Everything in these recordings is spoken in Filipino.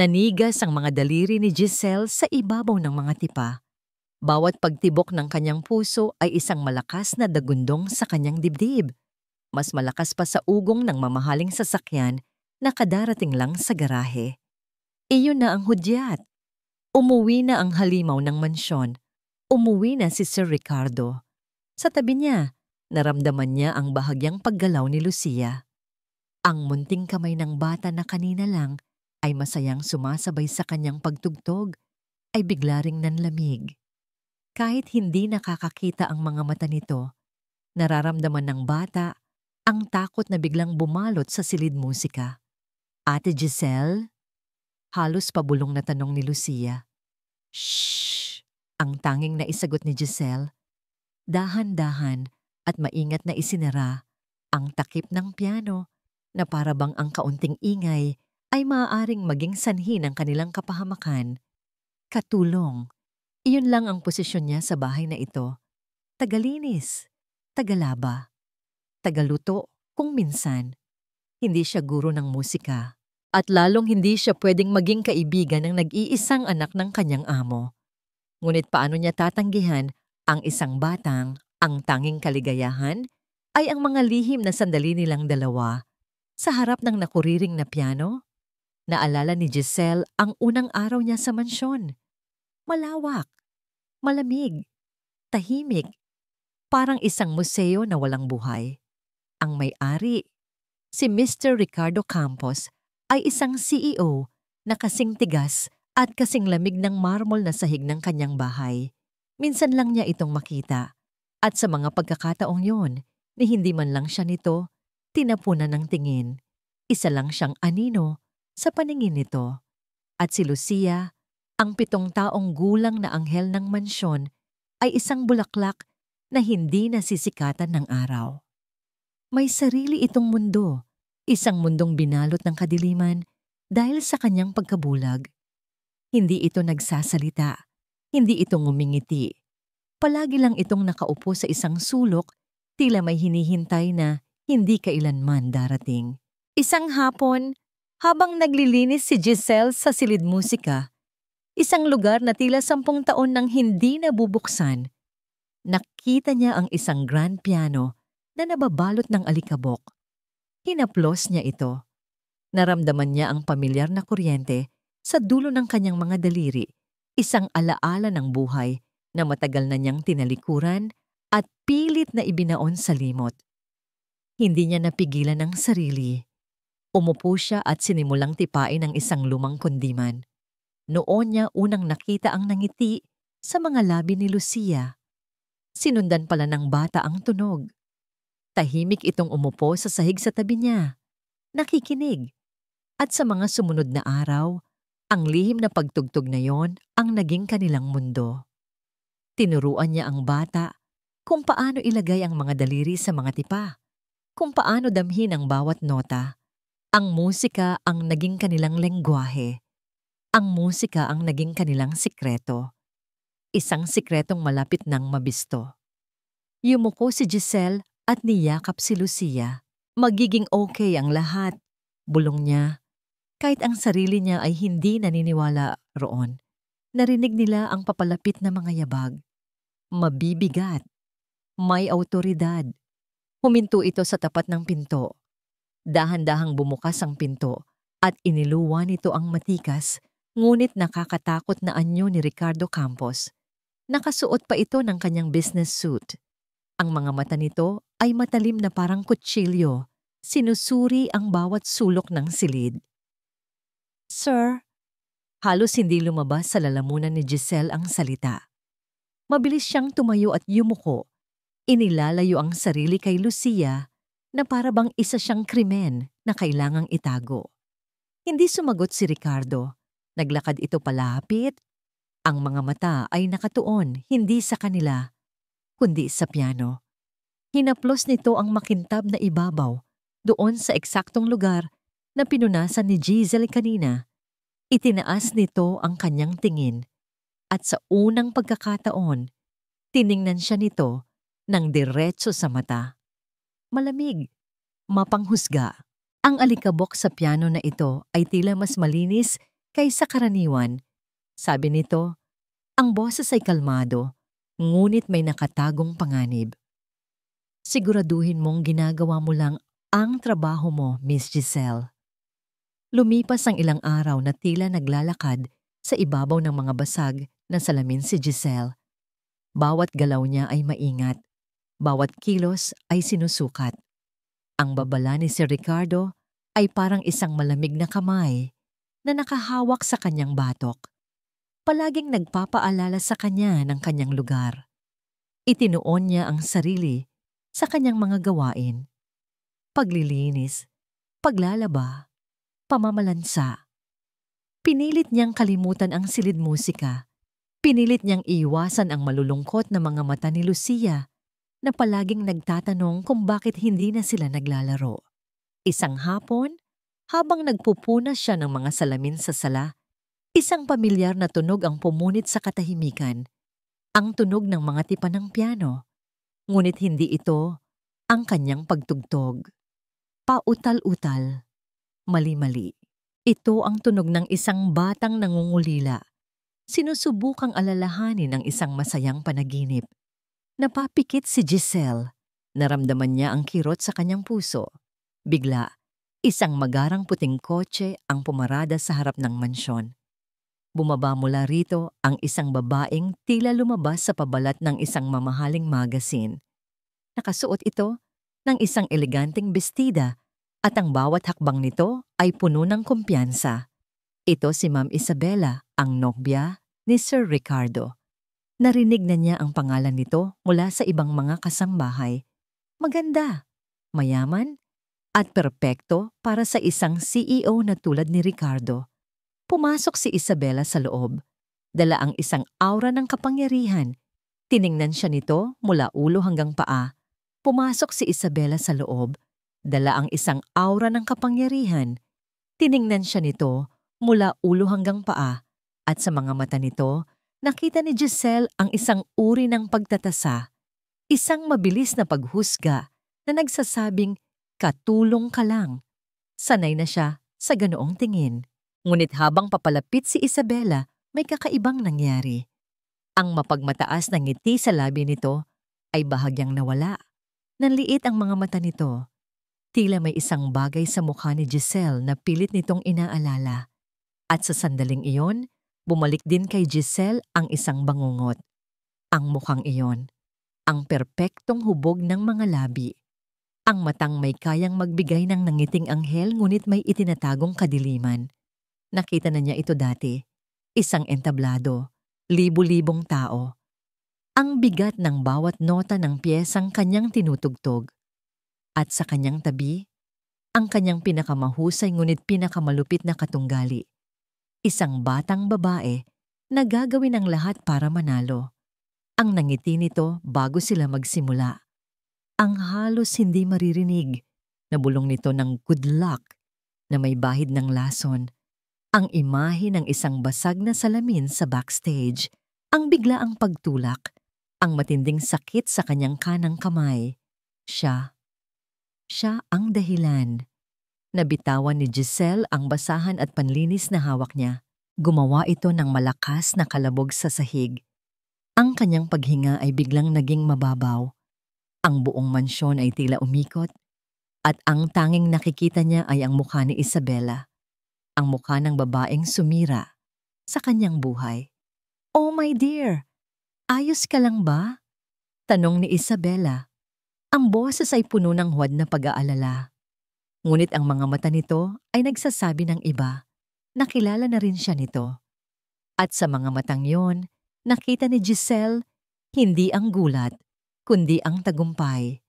Nanigas ang mga daliri ni Giselle sa ibabaw ng mga tipa. Bawat pagtibok ng kanyang puso ay isang malakas na dagundong sa kanyang dibdib. Mas malakas pa sa ugong ng mamahaling sasakyan na kadarating lang sa garahe. Iyon na ang hudyat. Umuwi na ang halimaw ng mansyon. Umuwi na si Sir Ricardo. Sa tabi niya, naramdaman niya ang bahagyang paggalaw ni Lucia. Ang munting kamay ng bata na kanina lang ay masayang sumasabay sa kanyang pagtugtog, ay bigla ring nanlamig. Kahit hindi nakakakita ang mga mata nito, nararamdaman ng bata ang takot na biglang bumalot sa silid musika. Ate Giselle? Halos pabulong na tanong ni Lucia. Shhh! Ang tanging naisagot ni Giselle. Dahan-dahan at maingat na isinara ang takip ng piano na parabang ang kaunting ingay ay maaaring maging sanhi ng kanilang kapahamakan. Katulong. Iyon lang ang posisyon niya sa bahay na ito. Tagalinis, tagalaba, tagaluto kung minsan. Hindi siya guro ng musika. At lalong hindi siya pwedeng maging kaibigan ng nag-iisang anak ng kanyang amo. Ngunit paano niya tatanggihan ang isang batang ang tanging kaligayahan ay ang mga lihim na sandali nilang dalawa sa harap ng nakuriring na piano? Naalala ni Giselle ang unang araw niya sa mansyon. Malawak, malamig, tahimik, parang isang museo na walang buhay. Ang may-ari, si Mr. Ricardo Campos, ay isang CEO na kasing tigas at kasing lamig ng marmol na sahig ng kanyang bahay. Minsan lang niya itong makita at sa mga pagkakataong yon, ni hindi man lang siya nito, tinapunan ng tingin. Isa lang siyang anino sa paningin nito. At si Lucia, ang 7 taong gulang na anghel ng mansyon, ay isang bulaklak na hindi nasisikatan ng araw. May sarili itong mundo, isang mundong binalot ng kadiliman dahil sa kanyang pagkabulag. Hindi ito nagsasalita, hindi ito ngumingiti. Palagi lang itong nakaupo sa isang sulok, tila may hinihintay na hindi kailanman darating. Isang hapon, habang naglilinis si Giselle sa silid musika, isang lugar na tila 10 taon nang hindi nabubuksan, nakita niya ang isang grand piano na nababalot ng alikabok. Hinaplos niya ito. Naramdaman niya ang pamilyar na kuryente sa dulo ng kanyang mga daliri, isang alaala ng buhay na matagal na niyang tinalikuran at pilit na ibinaon sa limot. Hindi niya napigilan ang sarili. Umupo siya at sinimulang tipain ang isang lumang kundiman. Noon niya unang nakita ang nangiti sa mga labi ni Lucia. Sinundan pala ng bata ang tunog. Tahimik itong umupo sa sahig sa tabi niya, nakikinig. At sa mga sumunod na araw, ang lihim na pagtugtog na yon ang naging kanilang mundo. Tinuruan niya ang bata kung paano ilagay ang mga daliri sa mga tipa, kung paano damhin ang bawat nota. Ang musika ang naging kanilang lengguwahe. Ang musika ang naging kanilang sikreto. Isang sikretong malapit nang mabisto. Yumuko si Giselle at niyakap si Lucia. Magiging okay ang lahat, bulong niya. Kahit ang sarili niya ay hindi naniniwala roon. Narinig nila ang papalapit na mga yabag. Mabibigat. May awtoridad. Huminto ito sa tapat ng pinto. Dahan-dahang bumukas ang pinto at iniluwa nito ang matikas ngunit nakakatakot na anyo ni Ricardo Campos. Nakasuot pa ito ng kanyang business suit. Ang mga mata nito ay matalim na parang kutsilyo. Sinusuri ang bawat sulok ng silid. Sir, halos hindi lumabas sa lalamunan ni Giselle ang salita. Mabilis siyang tumayo at yumuko. Inilalayo ang sarili kay Lucia na para bang isa siyang krimen na kailangang itago. Hindi sumagot si Ricardo. Naglakad ito palapit. Ang mga mata ay nakatuon hindi sa kanila, kundi sa piano. Hinaplos nito ang makintab na ibabaw doon sa eksaktong lugar na pinunasan ni Giselle kanina. Itinaas nito ang kanyang tingin at sa unang pagkakataon, tiningnan siya nito ng diretso sa mata. Malamig, mapanghusga. Ang alikabok sa piano na ito ay tila mas malinis kaysa karaniwan. Sabi nito, ang boses ay kalmado, ngunit may nakatagong panganib. Siguraduhin mong ginagawa mo lang ang trabaho mo, Miss Giselle. Lumipas ang ilang araw na tila naglalakad sa ibabaw ng mga basag na salamin si Giselle. Bawat galaw niya ay maingat. Bawat kilos ay sinusukat. Ang babala ni Sir Ricardo ay parang isang malamig na kamay na nakahawak sa kanyang batok. Palaging nagpapaalala sa kanya ng kanyang lugar. Itinuon niya ang sarili sa kanyang mga gawain. Paglilinis, paglalaba, pamamalansa. Pinilit niyang kalimutan ang silid musika. Pinilit niyang iwasan ang malulungkot na mga mata ni Lucia na palaging nagtatanong kung bakit hindi na sila naglalaro. Isang hapon, habang nagpupunas siya ng mga salamin sa sala, isang pamilyar na tunog ang pumunit sa katahimikan. Ang tunog ng mga tipa ng piano. Ngunit hindi ito ang kanyang pagtugtog. Pautal-utal. Mali-mali. Ito ang tunog ng isang batang nangungulila. Sinusubukang alalahanin ang isang masayang panaginip. Napapikit si Giselle. Naramdaman niya ang kirot sa kanyang puso. Bigla, isang magarang puting kotse ang pumarada sa harap ng mansyon. Bumaba mula rito ang isang babaeng tila lumabas sa pabalat ng isang mamahaling magazine. Nakasuot ito ng isang eleganteng bestida at ang bawat hakbang nito ay puno ng kumpiyansa. Ito si Ma'am Isabela, ang nobya ni Sir Ricardo. Narinig na niya ang pangalan nito mula sa ibang mga kasambahay. Maganda, mayaman, at perpekto para sa isang CEO na tulad ni Ricardo. Pumasok si Isabela sa loob. Dala ang isang aura ng kapangyarihan. Tiningnan siya nito mula ulo hanggang paa. Pumasok si Isabela sa loob. Dala ang isang aura ng kapangyarihan. Tiningnan siya nito mula ulo hanggang paa. At sa mga mata nito, nakita ni Giselle ang isang uri ng pagtatasa. Isang mabilis na paghusga na nagsasabing, katulong ka lang. Sanay na siya sa ganoong tingin. Ngunit habang papalapit si Isabela, may kakaibang nangyari. Ang mapagmataas na ngiti sa labi nito ay bahagyang nawala. Nanliit ang mga mata nito. Tila may isang bagay sa mukha ni Giselle na pilit nitong inaalala. At sa sandaling iyon, bumalik din kay Giselle ang isang bangungot. Ang mukhang iyon, ang perpektong hubog ng mga labi. Ang matang may kayang magbigay ng nangiting anghel ngunit may itinatagong kadiliman. Nakita na niya ito dati. Isang entablado, libu-libong tao. Ang bigat ng bawat nota ng piyesang kanyang tinutugtog. At sa kanyang tabi, ang kanyang pinakamahusay ngunit pinakamalupit na katunggali. Isang batang babae na gagawin ang lahat para manalo. Ang nangiti nito bago sila magsimula. Ang halos hindi maririnig na bulong nito ng good luck na may bahid ng lason. Ang imahe ng isang basag na salamin sa backstage, ang biglaang pagtulak, ang matinding sakit sa kanyang kanang kamay. Siya ang dahilan. Nabitawan ni Giselle ang basahan at panlinis na hawak niya. Gumawa ito ng malakas na kalabog sa sahig. Ang kanyang paghinga ay biglang naging mababaw. Ang buong mansyon ay tila umikot at ang tanging nakikita niya ay ang mukha ni Isabela. Ang mukha ng babaeng sumira sa kanyang buhay. "Oh my dear, ayos ka lang ba?" Tanong ni Isabela. Ang boses ay puno ng huwad na pag-aalala. Ngunit ang mga mata nito ay nagsasabi ng iba. Nakilala na rin siya nito. At sa mga matang yon, nakita ni Giselle hindi ang gulat, kundi ang tagumpay.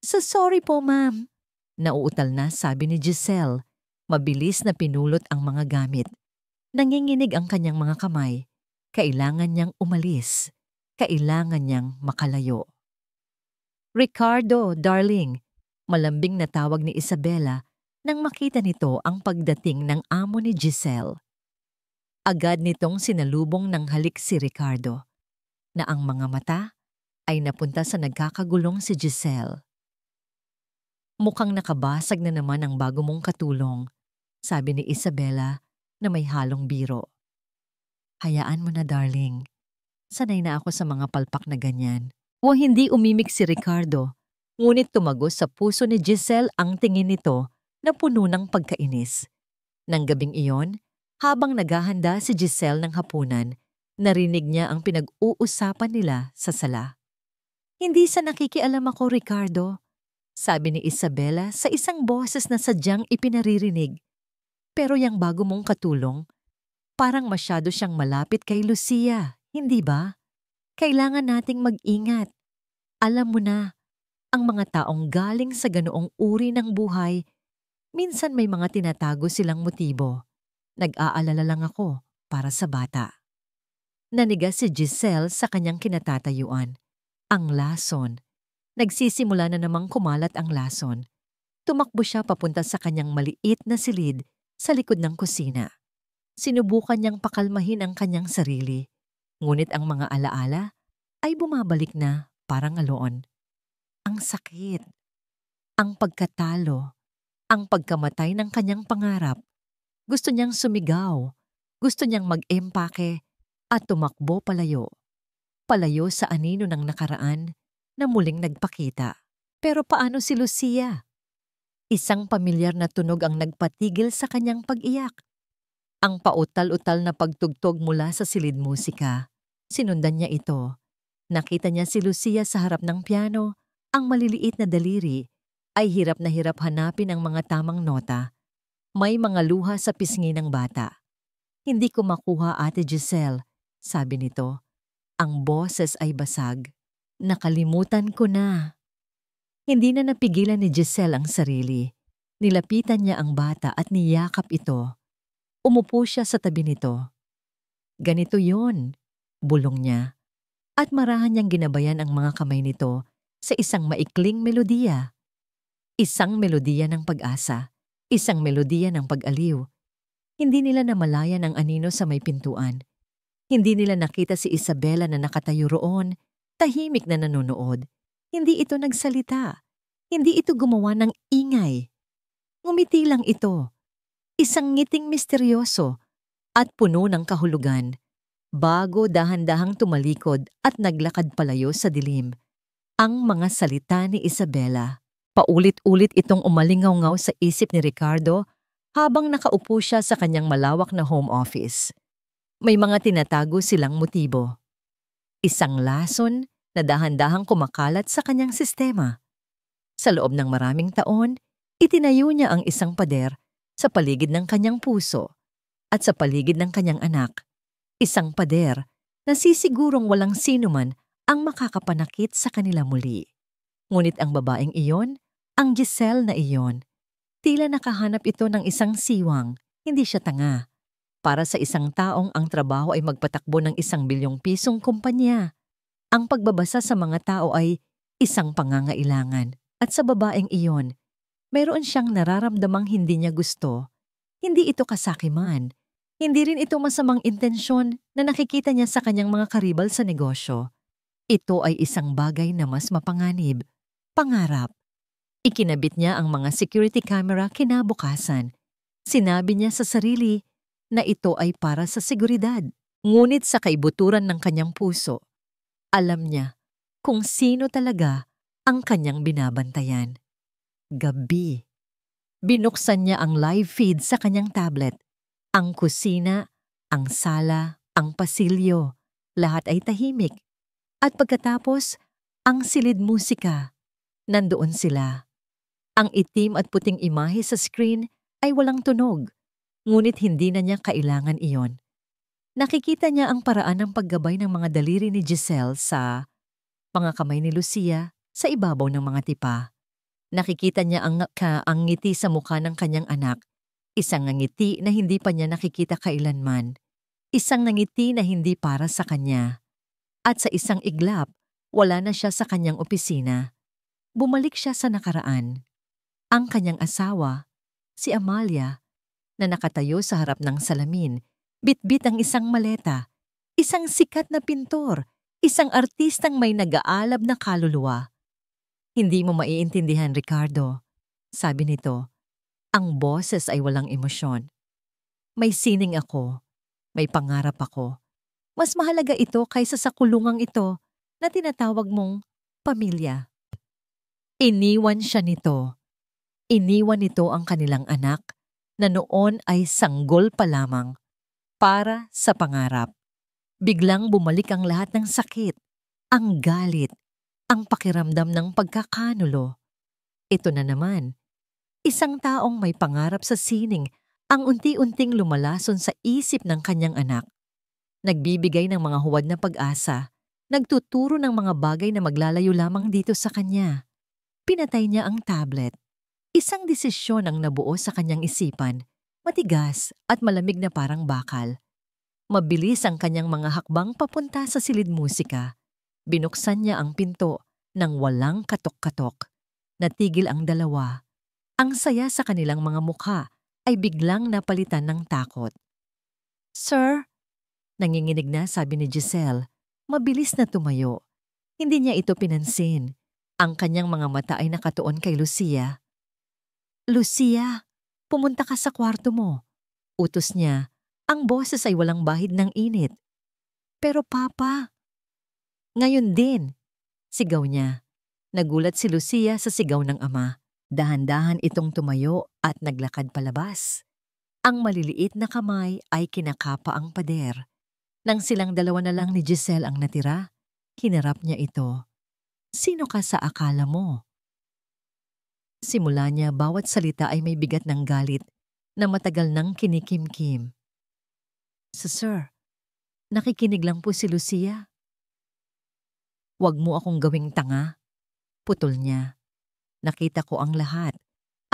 Sorry po, ma'am." Nauutal na sabi ni Giselle. Mabilis na pinulot ang mga gamit. Nanginginig ang kanyang mga kamay. Kailangan niyang umalis. Kailangan niyang makalayo. "Ricardo, darling," malambing na tawag ni Isabela nang makita nito ang pagdating ng amo ni Giselle. Agad nitong sinalubong ng halik si Ricardo, na ang mga mata ay napunta sa nagkakagulong si Giselle. "Mukhang nakabasag na naman ang bago mong katulong," sabi ni Isabela na may halong biro. Hayaan mo na darling. Sanay na ako sa mga palpak na ganyan. O hindi umimik si Ricardo. Ngunit tumagos sa puso ni Giselle ang tingin nito na puno ng pagkainis. Nang gabing iyon, habang naghahanda si Giselle ng hapunan, narinig niya ang pinag-uusapan nila sa sala. Hindi sa nakikialam ako, Ricardo, sabi ni Isabela sa isang boses na sadyang ipinaririnig. Pero yang bago mong katulong, parang masyado siyang malapit kay Lucia, hindi ba? Kailangan nating mag-ingat. Alam mo na, ang mga taong galing sa ganoong uri ng buhay, minsan may mga tinatago silang motibo. Nag-aalala lang ako para sa bata. Nanigas si Giselle sa kanyang kinatatayuan. Ang lason. Nagsisimula na namang kumalat ang lason. Tumakbo siya papunta sa kanyang maliit na silid sa likod ng kusina. Sinubukan niyang pakalmahin ang kanyang sarili. Ngunit ang mga alaala ay bumabalik na parang aloon. Ang sakit. Ang pagkatalo. Ang pagkamatay ng kanyang pangarap. Gusto niyang sumigaw. Gusto niyang mag-empake at tumakbo palayo. Palayo sa anino ng nakaraan na muling nagpakita. Pero paano si Lucia? Isang pamilyar na tunog ang nagpatigil sa kanyang pag-iyak. Ang pautal-utal na pagtugtog mula sa silid musika. Sinundan niya ito. Nakita niya si Lucia sa harap ng piano. Ang maliliit na daliri ay hirap na hirap hanapin ang mga tamang nota. May mga luha sa pisngi ng bata. Hindi ko makuha, Ate Giselle, sabi nito. Ang boses ay basag. Nakalimutan ko na. Hindi na napigilan ni Giselle ang sarili. Nilapitan niya ang bata at niyakap ito. Umupo siya sa tabi nito. Ganito yon, bulong niya. At marahan niyang ginabayan ang mga kamay nito sa isang maikling melodiya. Isang melodiya ng pag-asa. Isang melodiya ng pag-aliw. Hindi nila namalayan ang anino sa may pintuan. Hindi nila nakita si Isabela na nakatayo roon, tahimik na nanonood. Hindi ito nagsalita. Hindi ito gumawa ng ingay. Ngumiti lang ito. Isang ngiting misteryoso at puno ng kahulugan. Bago dahan-dahang tumalikod at naglakad palayo sa dilim. Ang mga salita ni Isabela. Paulit-ulit itong umalingaw-ngaw sa isip ni Ricardo habang nakaupo siya sa kanyang malawak na home office. May mga tinatago silang motibo. Isang lason na dahan-dahang kumakalat sa kanyang sistema. Sa loob ng maraming taon, itinayo niya ang isang pader sa paligid ng kanyang puso at sa paligid ng kanyang anak. Isang pader na sisigurong walang sinuman ang makakapanakit sa kanila muli. Ngunit ang babaeng iyon, ang Giselle na iyon, tila nakahanap ito ng isang siwang, hindi siya tanga. Para sa isang taong ang trabaho ay magpatakbo ng 1 bilyong pisong kumpanya. Ang pagbabasa sa mga tao ay isang pangangailangan. At sa babaeng iyon, mayroon siyang nararamdamang hindi niya gusto. Hindi ito kasakiman. Hindi rin ito masamang intensyon na nakikita niya sa kanyang mga karibal sa negosyo. Ito ay isang bagay na mas mapanganib. Pangarap. Ikinabit niya ang mga security camera kinabukasan. Sinabi niya sa sarili na ito ay para sa seguridad. Ngunit sa kaibuturan ng kanyang puso, alam niya kung sino talaga ang kanyang binabantayan. Gabi. Binuksan niya ang live feed sa kanyang tablet. Ang kusina, ang sala, ang pasilyo, lahat ay tahimik. At pagkatapos, ang silid musika. Nandoon sila. Ang itim at puting imahe sa screen ay walang tunog, ngunit hindi na niya kailangan iyon. Nakikita niya ang paraan ng paggabay ng mga daliri ni Giselle sa mga kamay ni Lucia sa ibabaw ng mga tipa. Nakikita niya ang ngiti sa mukha ng kanyang anak, isang ngiti na hindi pa niya nakikita kailanman, isang ngiti na hindi para sa kanya. At sa isang iglap, wala na siya sa kanyang opisina. Bumalik siya sa nakaraan. Ang kanyang asawa, si Amalia, na nakatayo sa harap ng salamin, bitbit ang isang maleta, isang sikat na pintor, isang artistang may nag-aalab na kaluluwa. Hindi mo maiintindihan, Ricardo, sabi nito. Ang boses ay walang emosyon. May sining ako, may pangarap ako. Mas mahalaga ito kaysa sa kulungang ito na tinatawag mong pamilya. Iniwan siya nito. Iniwan nito ang kanilang anak na noon ay sanggol pa lamang para sa pangarap. Biglang bumalik ang lahat ng sakit, ang galit, ang pakiramdam ng pagkakanulo. Ito na naman, isang taong may pangarap sa sining ang unti-unting lumalason sa isip ng kanyang anak. Nagbibigay ng mga huwad na pag-asa, nagtuturo ng mga bagay na maglalayo lamang dito sa kanya. Pinatay niya ang tablet. Isang desisyon ang nabuo sa kanyang isipan, matigas at malamig na parang bakal. Mabilis ang kanyang mga hakbang papunta sa silid musika. Binuksan niya ang pinto nang walang katok-katok. Natigil ang dalawa. Ang saya sa kanilang mga mukha ay biglang napalitan ng takot. "Sir?" Nanginginig na sabi ni Giselle. Mabilis na tumayo. Hindi niya ito pinansin. Ang kanyang mga mata ay nakatuon kay Lucia. "Lucia, pumunta ka sa kwarto mo." Utos niya. Ang boses ay walang bahid ng init. "Pero Papa." "Ngayon din," sigaw niya. Nagulat si Lucia sa sigaw ng ama. Dahan-dahan itong tumayo at naglakad palabas. Ang maliliit na kamay ay kinakapa ang pader. Nang silang dalawa na lang ni Giselle ang natira, hinarap niya ito. "Sino ka sa akala mo?" Simula niya bawat salita ay may bigat ng galit na matagal nang kinikimkim. Sir, nakikinig lang po si Lucia." "Huwag mo akong gawing tanga." Putol niya. "Nakita ko ang lahat.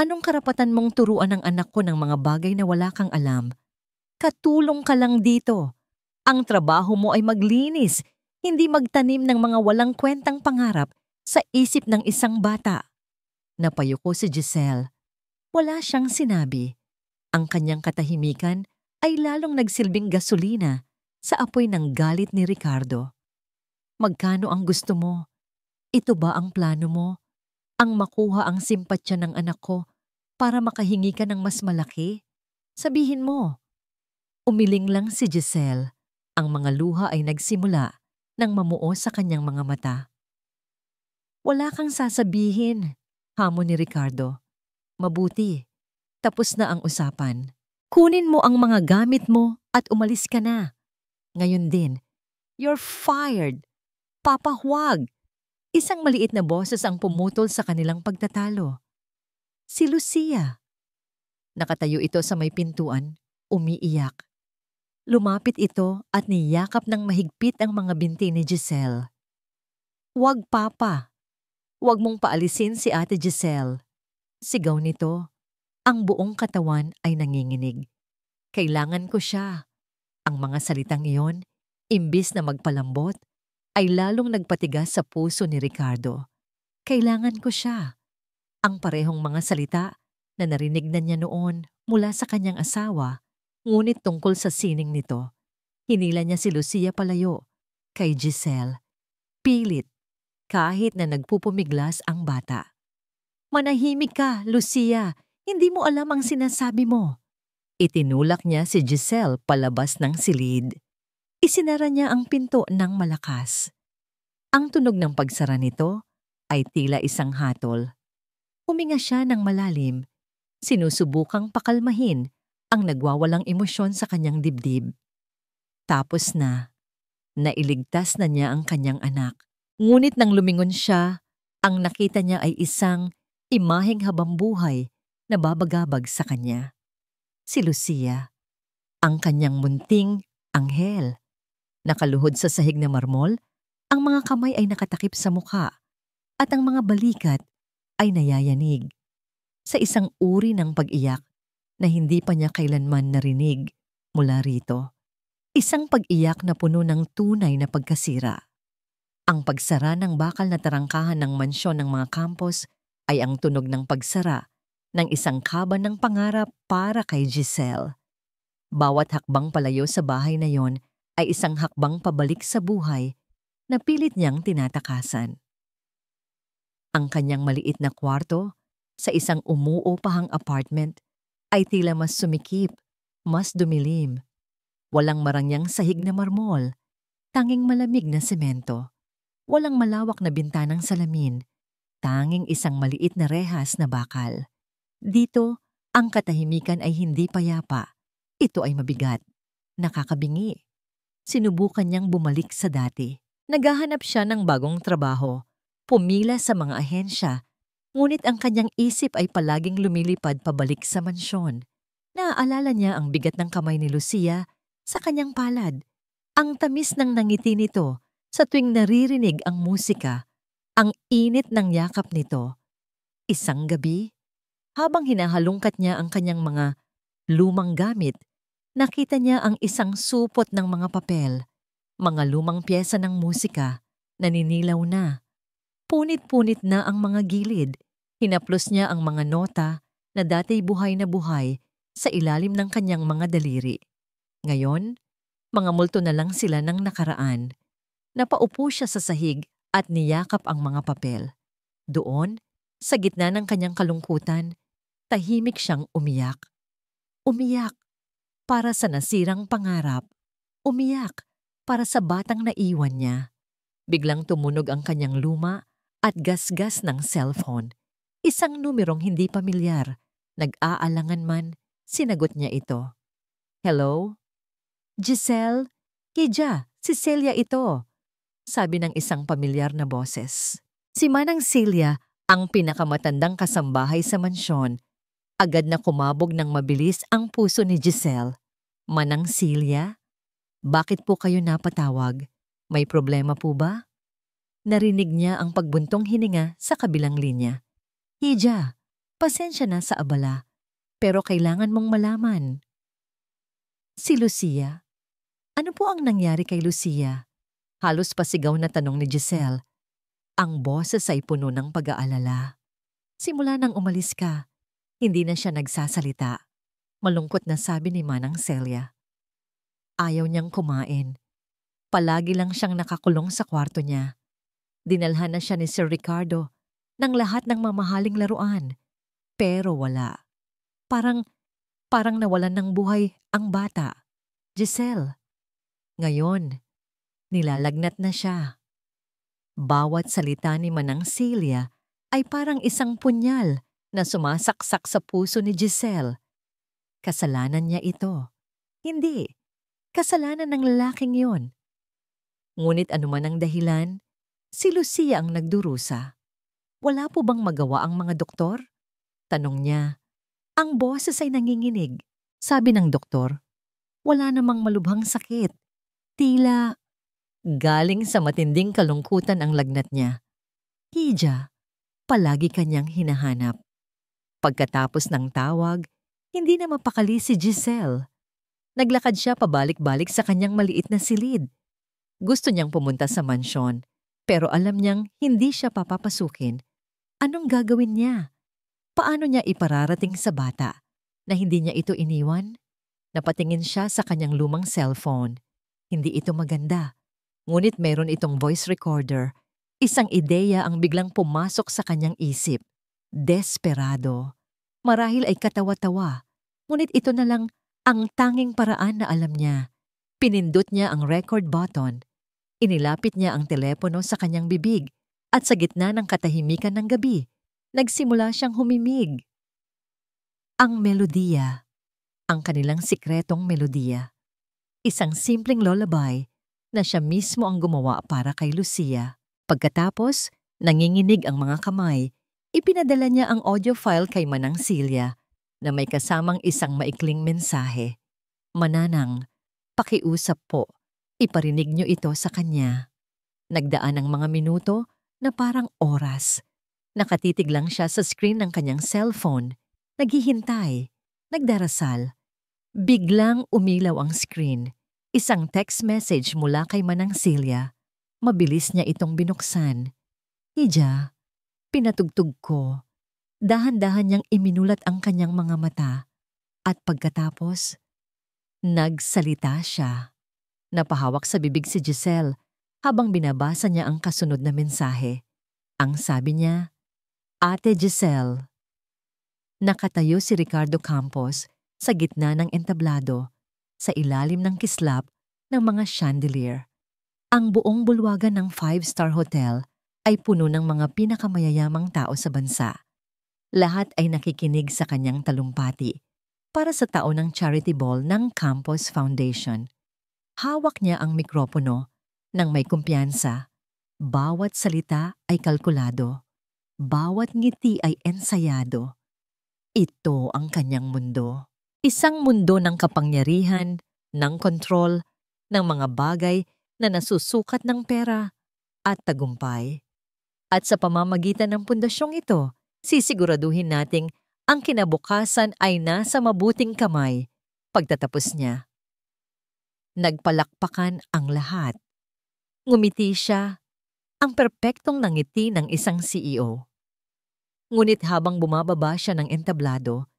Anong karapatan mong turuan ng anak ko ng mga bagay na wala kang alam? Katulong ka lang dito. Ang trabaho mo ay maglinis, hindi magtanim ng mga walang kwentang pangarap sa isip ng isang bata." Napayuko si Giselle. Wala siyang sinabi. Ang kanyang katahimikan ay lalong nagsilbing gasolina sa apoy ng galit ni Ricardo. "Magkano ang gusto mo? Ito ba ang plano mo? Ang makuha ang simpatya ng anak ko para makahingi ka ng mas malaki? Sabihin mo." Umiling lang si Giselle. Ang mga luha ay nagsimula nang mamuo sa kanyang mga mata. "Wala kang sasabihin," hamon ni Ricardo. "Mabuti. Tapos na ang usapan. Kunin mo ang mga gamit mo at umalis ka na. Ngayon din, you're fired." "Papa, huwag." Isang maliit na boses ang pumutol sa kanilang pagtatalo. Si Lucia. Nakatayo ito sa may pintuan, umiiyak. Lumapit ito at niyakap ng mahigpit ang mga binti ni Giselle. "Huwag, Papa. Huwag mong paalisin si Ate Giselle." Sigaw nito. Ang buong katawan ay nanginginig. "Kailangan ko siya." Ang mga salitang iyon, imbis na magpalambot, ay lalong nagpatigas sa puso ni Ricardo. Kailangan ko siya. Ang parehong mga salita na narinig na niya noon mula sa kanyang asawa, ngunit tungkol sa sining nito. Hinila niya si Lucia palayo kay Giselle. Pilit, kahit na nagpupumiglas ang bata. "Manahimik ka, Lucia. Hindi mo alam ang sinasabi mo." Itinulak niya si Giselle palabas ng silid. Isinara niya ang pinto ng malakas. Ang tunog ng pagsara nito ay tila isang hatol. Huminga siya ng malalim, sinusubukang pakalmahin ang nagwawalang emosyon sa kanyang dibdib. Tapos na, nailigtas na niya ang kanyang anak. Ngunit nang lumingon siya, ang nakita niya ay isang imaheng habambuhay na babagabag sa kanya. Si Lucia, ang kanyang munting anghel. Nakaluhod sa sahig na marmol, ang mga kamay ay nakatakip sa mukha at ang mga balikat ay nayayanig. Sa isang uri ng pag-iyak na hindi pa niya kailanman narinig mula rito. Isang pag-iyak na puno ng tunay na pagkasira. Ang pagsara ng bakal na tarangkahan ng mansyon ng mga Campos ay ang tunog ng pagsara ng isang kaban ng pangarap para kay Giselle. Bawat hakbang palayo sa bahay na yon ay isang hakbang pabalik sa buhay na pilit niyang tinatakasan. Ang kanyang maliit na kwarto sa isang umuupahang apartment ay tila mas sumikip, mas dumilim. Walang marangyang sahig na marmol, tanging malamig na semento. Walang malawak na bintanang salamin, tanging isang maliit na rehas na bakal. Dito, ang katahimikan ay hindi payapa. Ito ay mabigat, nakakabingi. Sinubukan niyang bumalik sa dati. Naghahanap siya ng bagong trabaho, pumila sa mga ahensya, ngunit ang kanyang isip ay palaging lumilipad pabalik sa mansyon. Naaalala niya ang bigat ng kamay ni Lucia sa kanyang palad, ang tamis ng nangiti nito sa tuwing naririnig ang musika, ang init ng yakap nito. Isang gabi, habang hinahalungkat niya ang kanyang mga lumang gamit, nakita niya ang isang supot ng mga papel, mga lumang pyesa ng musika, naninilaw na. Punit-punit na ang mga gilid. Hinaplos niya ang mga nota na dati buhay na buhay sa ilalim ng kanyang mga daliri. Ngayon, mga multo na lang sila ng nakaraan. Napaupo siya sa sahig at niyakap ang mga papel. Doon, sa gitna ng kanyang kalungkutan, tahimik siyang umiyak. Umiyak para sa nasirang pangarap. Umiyak para sa batang naiwan niya. Biglang tumunog ang kanyang luma at gasgas ng cellphone. Isang numerong hindi pamilyar. Nag-aalangan man, sinagot niya ito. Hello? Giselle? Hija, si Celia ito. Sabi ng isang pamilyar na boses. Si Manang Celia, ang pinakamatandang kasambahay sa mansyon, agad na kumabog ng mabilis ang puso ni Giselle. Manang Celia? Bakit po kayo napatawag? May problema po ba? Narinig niya ang pagbuntong hininga sa kabilang linya. Hija, pasensya na sa abala, pero kailangan mong malaman. Si Lucia. Ano po ang nangyari kay Lucia? Halos pasigaw na tanong ni Giselle. Ang boses ay puno ng pag-aalala. Simula nang umalis ka, hindi na siya nagsasalita. Malungkot na sabi ni Manang Celia. Ayaw niyang kumain. Palagi lang siyang nakakulong sa kwarto niya. Dinalhan na siya ni Sir Ricardo ng lahat ng mamahaling laruan. Pero wala. Parang nawalan ng buhay ang bata. Giselle. Ngayon, nilalagnat na siya. Bawat salita ni Manang Celia ay parang isang punyal na sumasaksak sa puso ni Giselle. Kasalanan niya ito. Hindi. Kasalanan ng lalaking yon. Ngunit anuman ang dahilan, si Lucia ang nagdurusa. Wala po bang magawa ang mga doktor? Tanong niya. Ang boses ay nanginginig. Sabi ng doktor, wala namang malubhang sakit. Tila galing sa matinding kalungkutan ang lagnat niya. Hija, palagi kanyang hinahanap. Pagkatapos ng tawag, hindi na mapakali si Giselle. Naglakad siya pabalik-balik sa kanyang maliit na silid. Gusto niyang pumunta sa mansyon, pero alam niyang hindi siya papapasukin. Anong gagawin niya? Paano niya ipararating sa bata na hindi niya ito iniwan? Napatingin siya sa kanyang lumang cellphone. Hindi ito maganda. Ngunit meron itong voice recorder. Isang ideya ang biglang pumasok sa kanyang isip. Desperado. Marahil ay katawa-tawa. Ngunit ito na lang ang tanging paraan na alam niya. Pinindot niya ang record button. Inilapit niya ang telepono sa kanyang bibig at sa gitna ng katahimikan ng gabi, nagsimula siyang humimig. Ang melodiya. Ang kanilang sikretong melodiya. Isang simpleng lullaby na siya mismo ang gumawa para kay Lucia. Pagkatapos, nanginginig ang mga kamay, ipinadala niya ang audio file kay Manang Celia na may kasamang isang maikling mensahe. Mananang, pakiusap po, iparinig niyo ito sa kanya. Nagdaan ang mga minuto na parang oras. Nakatitig lang siya sa screen ng kanyang cellphone, naghihintay, nagdarasal. Biglang umilaw ang screen. Isang text message mula kay Manang Celia. Mabilis niya itong binuksan. Hija, pinatugtog ko. Dahan-dahan niyang iminulat ang kanyang mga mata. At pagkatapos, nagsalita siya. Napahawak sa bibig si Giselle habang binabasa niya ang kasunod na mensahe. Ang sabi niya, Ate Giselle. Nakatayo si Ricardo Campos sa gitna ng entablado, sa ilalim ng kislap ng mga chandelier. Ang buong bulwagan ng five-star hotel ay puno ng mga pinakamayayamang tao sa bansa. Lahat ay nakikinig sa kanyang talumpati para sa taon ng charity ball ng Campos Foundation. Hawak niya ang mikropono nang may kumpiyansa. Bawat salita ay kalkulado. Bawat ngiti ay ensayado. Ito ang kanyang mundo. Isang mundo ng kapangyarihan, ng kontrol, ng mga bagay na nasusukat ng pera at tagumpay. At sa pamamagitan ng pundasyong ito, sisiguraduhin nating ang kinabukasan ay nasa mabuting kamay pagtatapos niya. Nagpalakpakan ang lahat. Ngumiti siya, ang perpektong nangiti ng isang CEO. Ngunit habang bumababa siya ng entablado,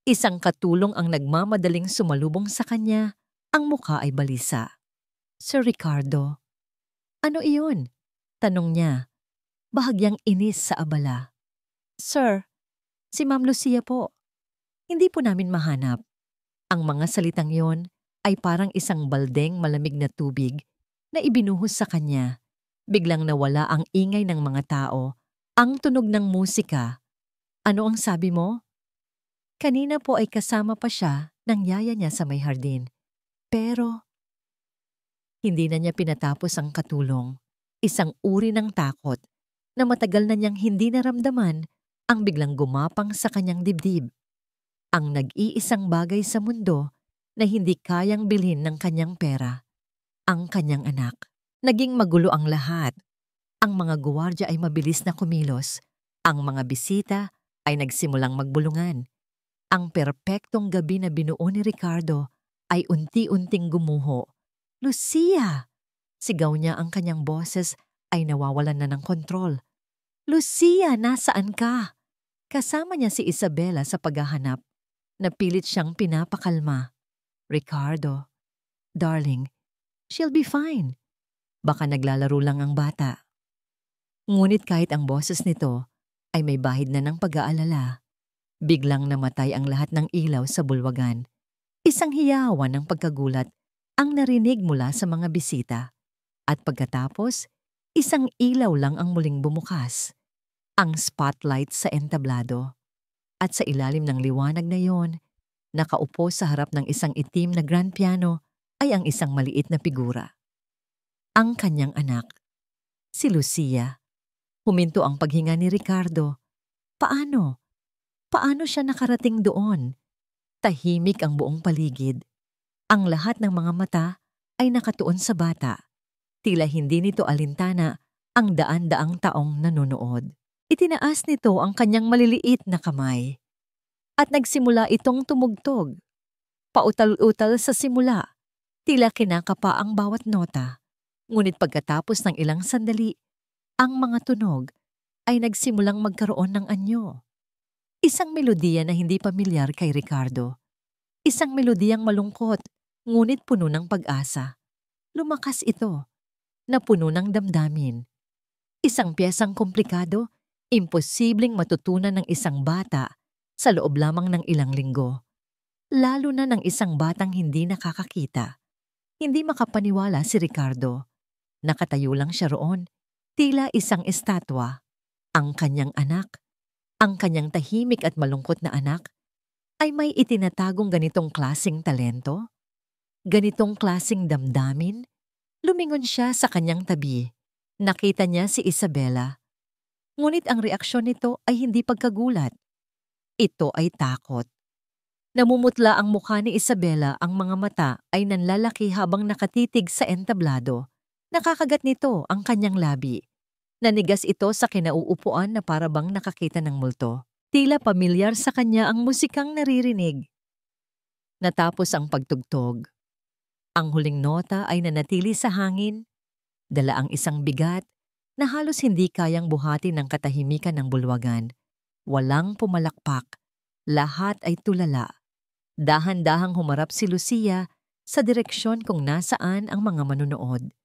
isang katulong ang nagmamadaling sumalubong sa kanya, ang muka ay balisa. Sir Ricardo. Ano iyon? Tanong niya, bahagyang inis sa abala. Sir, si Ma'am Lucia po. Hindi po namin mahanap. Ang mga salitang yon ay parang isang baldeng malamig na tubig na ibinuhos sa kanya. Biglang nawala ang ingay ng mga tao, ang tunog ng musika. Ano ang sabi mo? Kanina po ay kasama pa siya ng yaya niya sa may hardin. Pero hindi na niya pinatapos ang katulong. Isang uri ng takot na matagal na niyang hindi naramdaman ang biglang gumapang sa kanyang dibdib. Ang nag-iisang bagay sa mundo na hindi kayang bilhin ng kanyang pera. Ang kanyang anak. Naging magulo ang lahat. Ang mga guwardiya ay mabilis na kumilos. Ang mga bisita ay nagsimulang magbulungan. Ang perpektong gabi na binuo ni Ricardo ay unti-unting gumuho. Lucia! Sigaw niya, ang kanyang boses ay nawawalan na ng kontrol. Lucia, nasaan ka? Kasama niya si Isabela sa paghahanap. Napilit siyang pinapakalma. Ricardo, darling, she'll be fine. Baka naglalaro lang ang bata. Ngunit kahit ang boses nito ay may bahid na ng pag-aalala, biglang namatay ang lahat ng ilaw sa bulwagan. Isang hiyawan ng pagkagulat ang narinig mula sa mga bisita. At pagkatapos, isang ilaw lang ang muling bumukas. Ang spotlight sa entablado. At sa ilalim ng liwanag na yon, nakaupo sa harap ng isang itim na grand piano ay ang isang maliit na figura. Ang kanyang anak, si Lucia. Huminto ang paghinga ni Ricardo. Paano? Paano siya nakarating doon? Tahimik ang buong paligid. Ang lahat ng mga mata ay nakatuon sa bata. Tila hindi nito alintana ang daan-daang taong nanonood. Itinaas nito ang kanyang maliliit na kamay. At nagsimula itong tumugtog. Pautal-utal sa simula. Tila kinakapa ang bawat nota. Ngunit pagkatapos ng ilang sandali, ang mga tunog ay nagsimulang magkaroon ng anyo. Isang melodiya na hindi pamilyar kay Ricardo. Isang melodiyang malungkot, ngunit puno ng pag-asa. Lumakas ito, na puno ng damdamin. Isang piyesang komplikado, imposibleng matutunan ng isang bata sa loob lamang ng ilang linggo. Lalo na ng isang batang hindi nakakakita. Hindi makapaniwala si Ricardo. Nakatayo lang siya roon, tila isang estatwa. Ang kanyang anak, ang kanyang tahimik at malungkot na anak, ay may itinatagong ganitong klasing talento? Ganitong klasing damdamin? Lumingon siya sa kanyang tabi. Nakita niya si Isabela. Ngunit ang reaksyon nito ay hindi pagkagulat. Ito ay takot. Namumutla ang mukha ni Isabela, ang mga mata ay nanlalaki habang nakatitig sa entablado. Nakakagat nito ang kanyang labi. Nanigas ito sa kinauupuan na parabang nakakita ng multo. Tila pamilyar sa kanya ang musikang naririnig. Natapos ang pagtugtog. Ang huling nota ay nanatili sa hangin, dala ang isang bigat na halos hindi kayang buhatin ng katahimikan ng bulwagan. Walang pumalakpak, lahat ay tulala. Dahan-dahang humarap si Lucia sa direksyon kung nasaan ang mga manunood.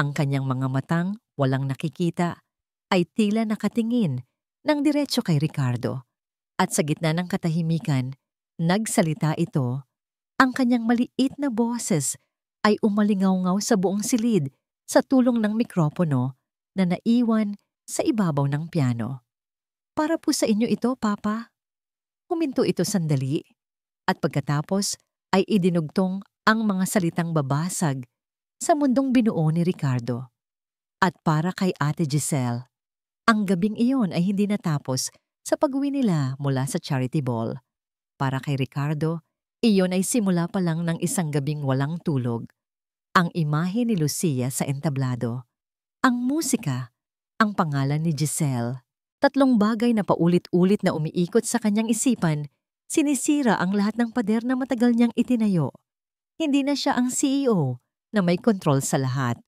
Ang kanyang mga matang, walang nakikita, ay tila nakatingin ng diretso kay Ricardo. At sa gitna ng katahimikan, Nagsalita ito, ang kanyang maliit na boses ay umalingaw-ngaw sa buong silid sa tulong ng mikropono na naiwan sa ibabaw ng piano. Para po sa inyo ito, Papa. Huminto ito sandali at pagkatapos ay idinugtong ang mga salitang babasag sa mundong binuo ni Ricardo. At para kay Ate Giselle, ang gabing iyon ay hindi natapos sa pag-uwi nila mula sa charity ball. Para kay Ricardo, iyon ay simula pa lang ng isang gabing walang tulog. Ang imahe ni Lucia sa entablado, ang musika, ang pangalan ni Giselle. Tatlong bagay na paulit-ulit na umiikot sa kanyang isipan, sinisira ang lahat ng pader na matagal niyang itinayo. Hindi na siya ang CEO na may kontrol sa lahat.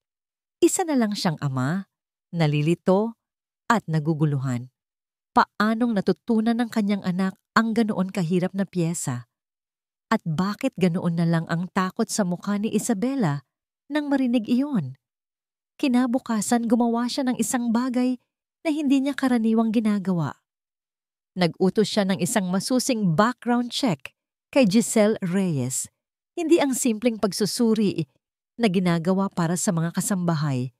Isa na lang siyang ama, nalilito at naguguluhan. Paanong natutunan ng kanyang anak ang ganoon kahirap na piyesa? At bakit ganoon na lang ang takot sa mukha ni Isabela nang marinig iyon? Kinabukasan gumawa siya ng isang bagay na hindi niya karaniwang ginagawa. Nag-utos siya ng isang masusing background check kay Giselle Reyes. Hindi ang simpleng pagsusuri na ginagawa para sa mga kasambahay,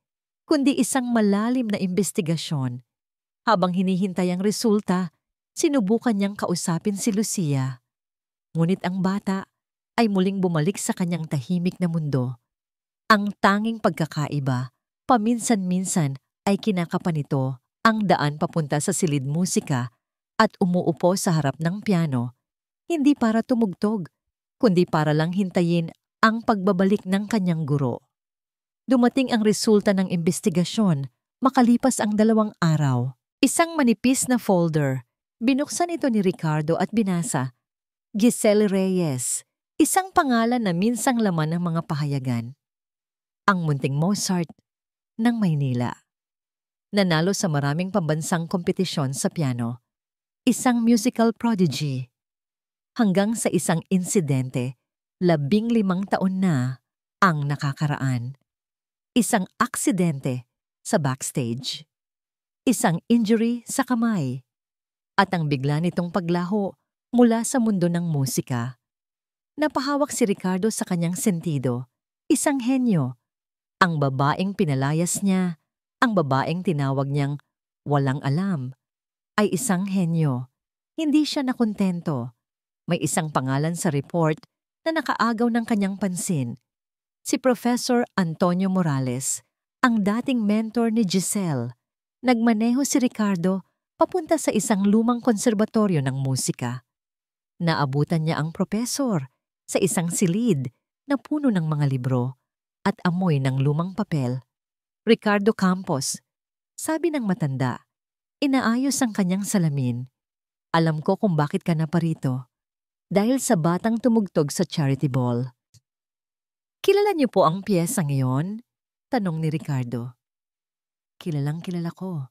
kundi isang malalim na investigasyon. Habang hinihintay ang resulta, sinubukan niyang kausapin si Lucia. Ngunit ang bata ay muling bumalik sa kanyang tahimik na mundo. Ang tanging pagkakaiba, paminsan-minsan ay kinakapa nito ang daan papunta sa silid musika at umuupo sa harap ng piano, hindi para tumugtog, kundi para lang hintayin ang pagbabalik ng kanyang guro. Dumating ang resulta ng investigasyon makalipas ang 2 araw. Isang manipis na folder. Binuksan ito ni Ricardo at binasa, Giselle Reyes, isang pangalan na minsang laman ng mga pahayagan. Ang munting Mozart ng Maynila. Nanalo sa maraming pambansang kompetisyon sa piano. Isang musical prodigy. Hanggang sa isang insidente, 15 taon na ang nakakaraan. Isang aksidente sa backstage. Isang injury sa kamay. At ang bigla nitong paglaho mula sa mundo ng musika. Napahawak si Ricardo sa kanyang sentido. Isang henyo. Ang babaeng pinalayas niya, ang babaeng tinawag niyang walang alam, ay isang henyo. Hindi siya nakontento. May isang pangalan sa report na nakaagaw ng kanyang pansin. Si Professor Antonio Morales, ang dating mentor ni Giselle. Nagmaneho si Ricardo papunta sa isang lumang konserbatoryo ng musika. Naabutan niya ang profesor sa isang silid na puno ng mga libro at amoy ng lumang papel. Ricardo Campos, sabi ng matanda, inaayos ang kanyang salamin. Alam ko kung bakit ka na parito. Dahil sa batang tumugtog sa charity ball. Kilala niyo po ang piyesa ngayon? Tanong ni Ricardo. Kilalang kilala ko.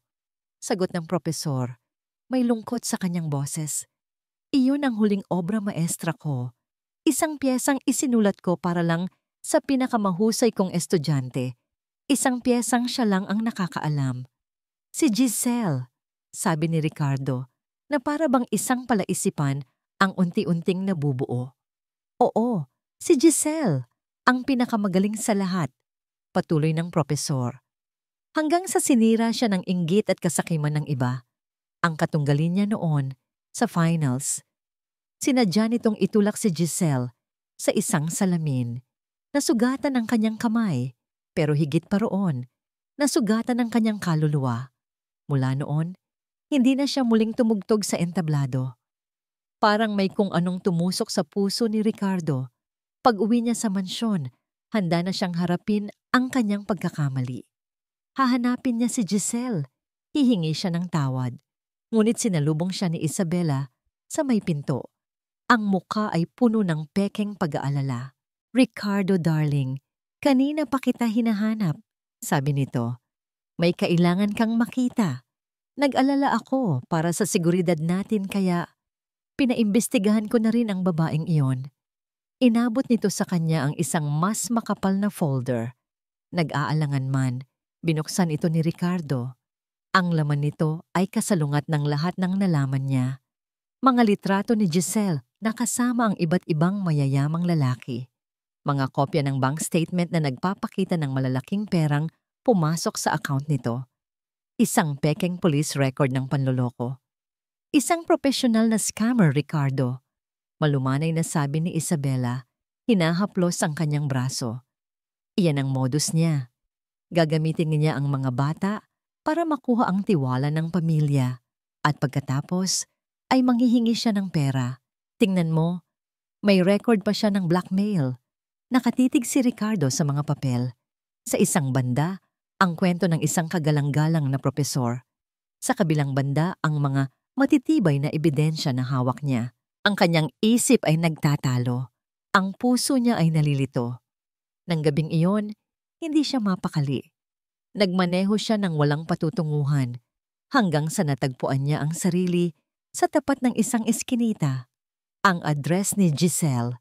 Sagot ng propesor. May lungkot sa kanyang boses. Iyon ang huling obra maestra ko. Isang piyesang isinulat ko para lang sa pinakamahusay kong estudyante. Isang piyesang siya lang ang nakakaalam. Si Giselle, sabi ni Ricardo, na para bang isang palaisipan ang unti-unting nabubuo. Oo, si Giselle, ang pinakamagaling sa lahat, patuloy ng propesor. Hanggang sa sinira siya ng inggit at kasakiman ng iba. Ang katunggalin niya noon, sa finals. Sinadya nitong itulak si Giselle sa isang salamin. Nasugatan ang kanyang kamay, pero higit pa roon, nasugatan ang kanyang kaluluwa. Mula noon, hindi na siya muling tumugtog sa entablado. Parang may kung anong tumusok sa puso ni Ricardo. Pag-uwi niya sa mansyon, handa na siyang harapin ang kanyang pagkakamali. Hahanapin niya si Giselle. Hihingi siya ng tawad. Ngunit sinalubong siya ni Isabela sa may pinto. Ang mukha ay puno ng pekeng pag-aalala. Ricardo darling, kanina pa kita hinahanap, sabi nito. May kailangan kang makita. Nag-alala ako para sa seguridad natin kaya pinaimbestigahan ko na rin ang babaeng iyon. Inabot nito sa kanya ang isang mas makapal na folder. Nag-aalangan man, binuksan ito ni Ricardo. Ang laman nito ay kasalungat ng lahat ng nalaman niya. Mga litrato ni Giselle Nakasama ang iba't ibang mayayamang lalaki. Mga kopya ng bank statement na nagpapakita ng malalaking perang pumasok sa account nito. Isang pekeng police record ng panloloko. Isang profesional na scammer, Ricardo. Malumanay na sabi ni Isabela, hinahaplos ang kanyang braso. Iyan ang modus niya. Gagamitin niya ang mga bata para makuha ang tiwala ng pamilya. At pagkatapos, ay manghihingi siya ng pera. Tingnan mo, may record pa siya ng blackmail. Nakatitig si Ricardo sa mga papel. Sa isang banda, ang kwento ng isang kagalang-galang na propesor. Sa kabilang banda, ang mga matitibay na ebidensya na hawak niya. Ang kanyang isip ay nagtatalo. Ang puso niya ay nalilito. Nang gabing iyon, hindi siya mapakali. Nagmaneho siya ng walang patutunguhan hanggang sa natagpuan niya ang sarili sa tapat ng isang eskinita. Ang address ni Giselle.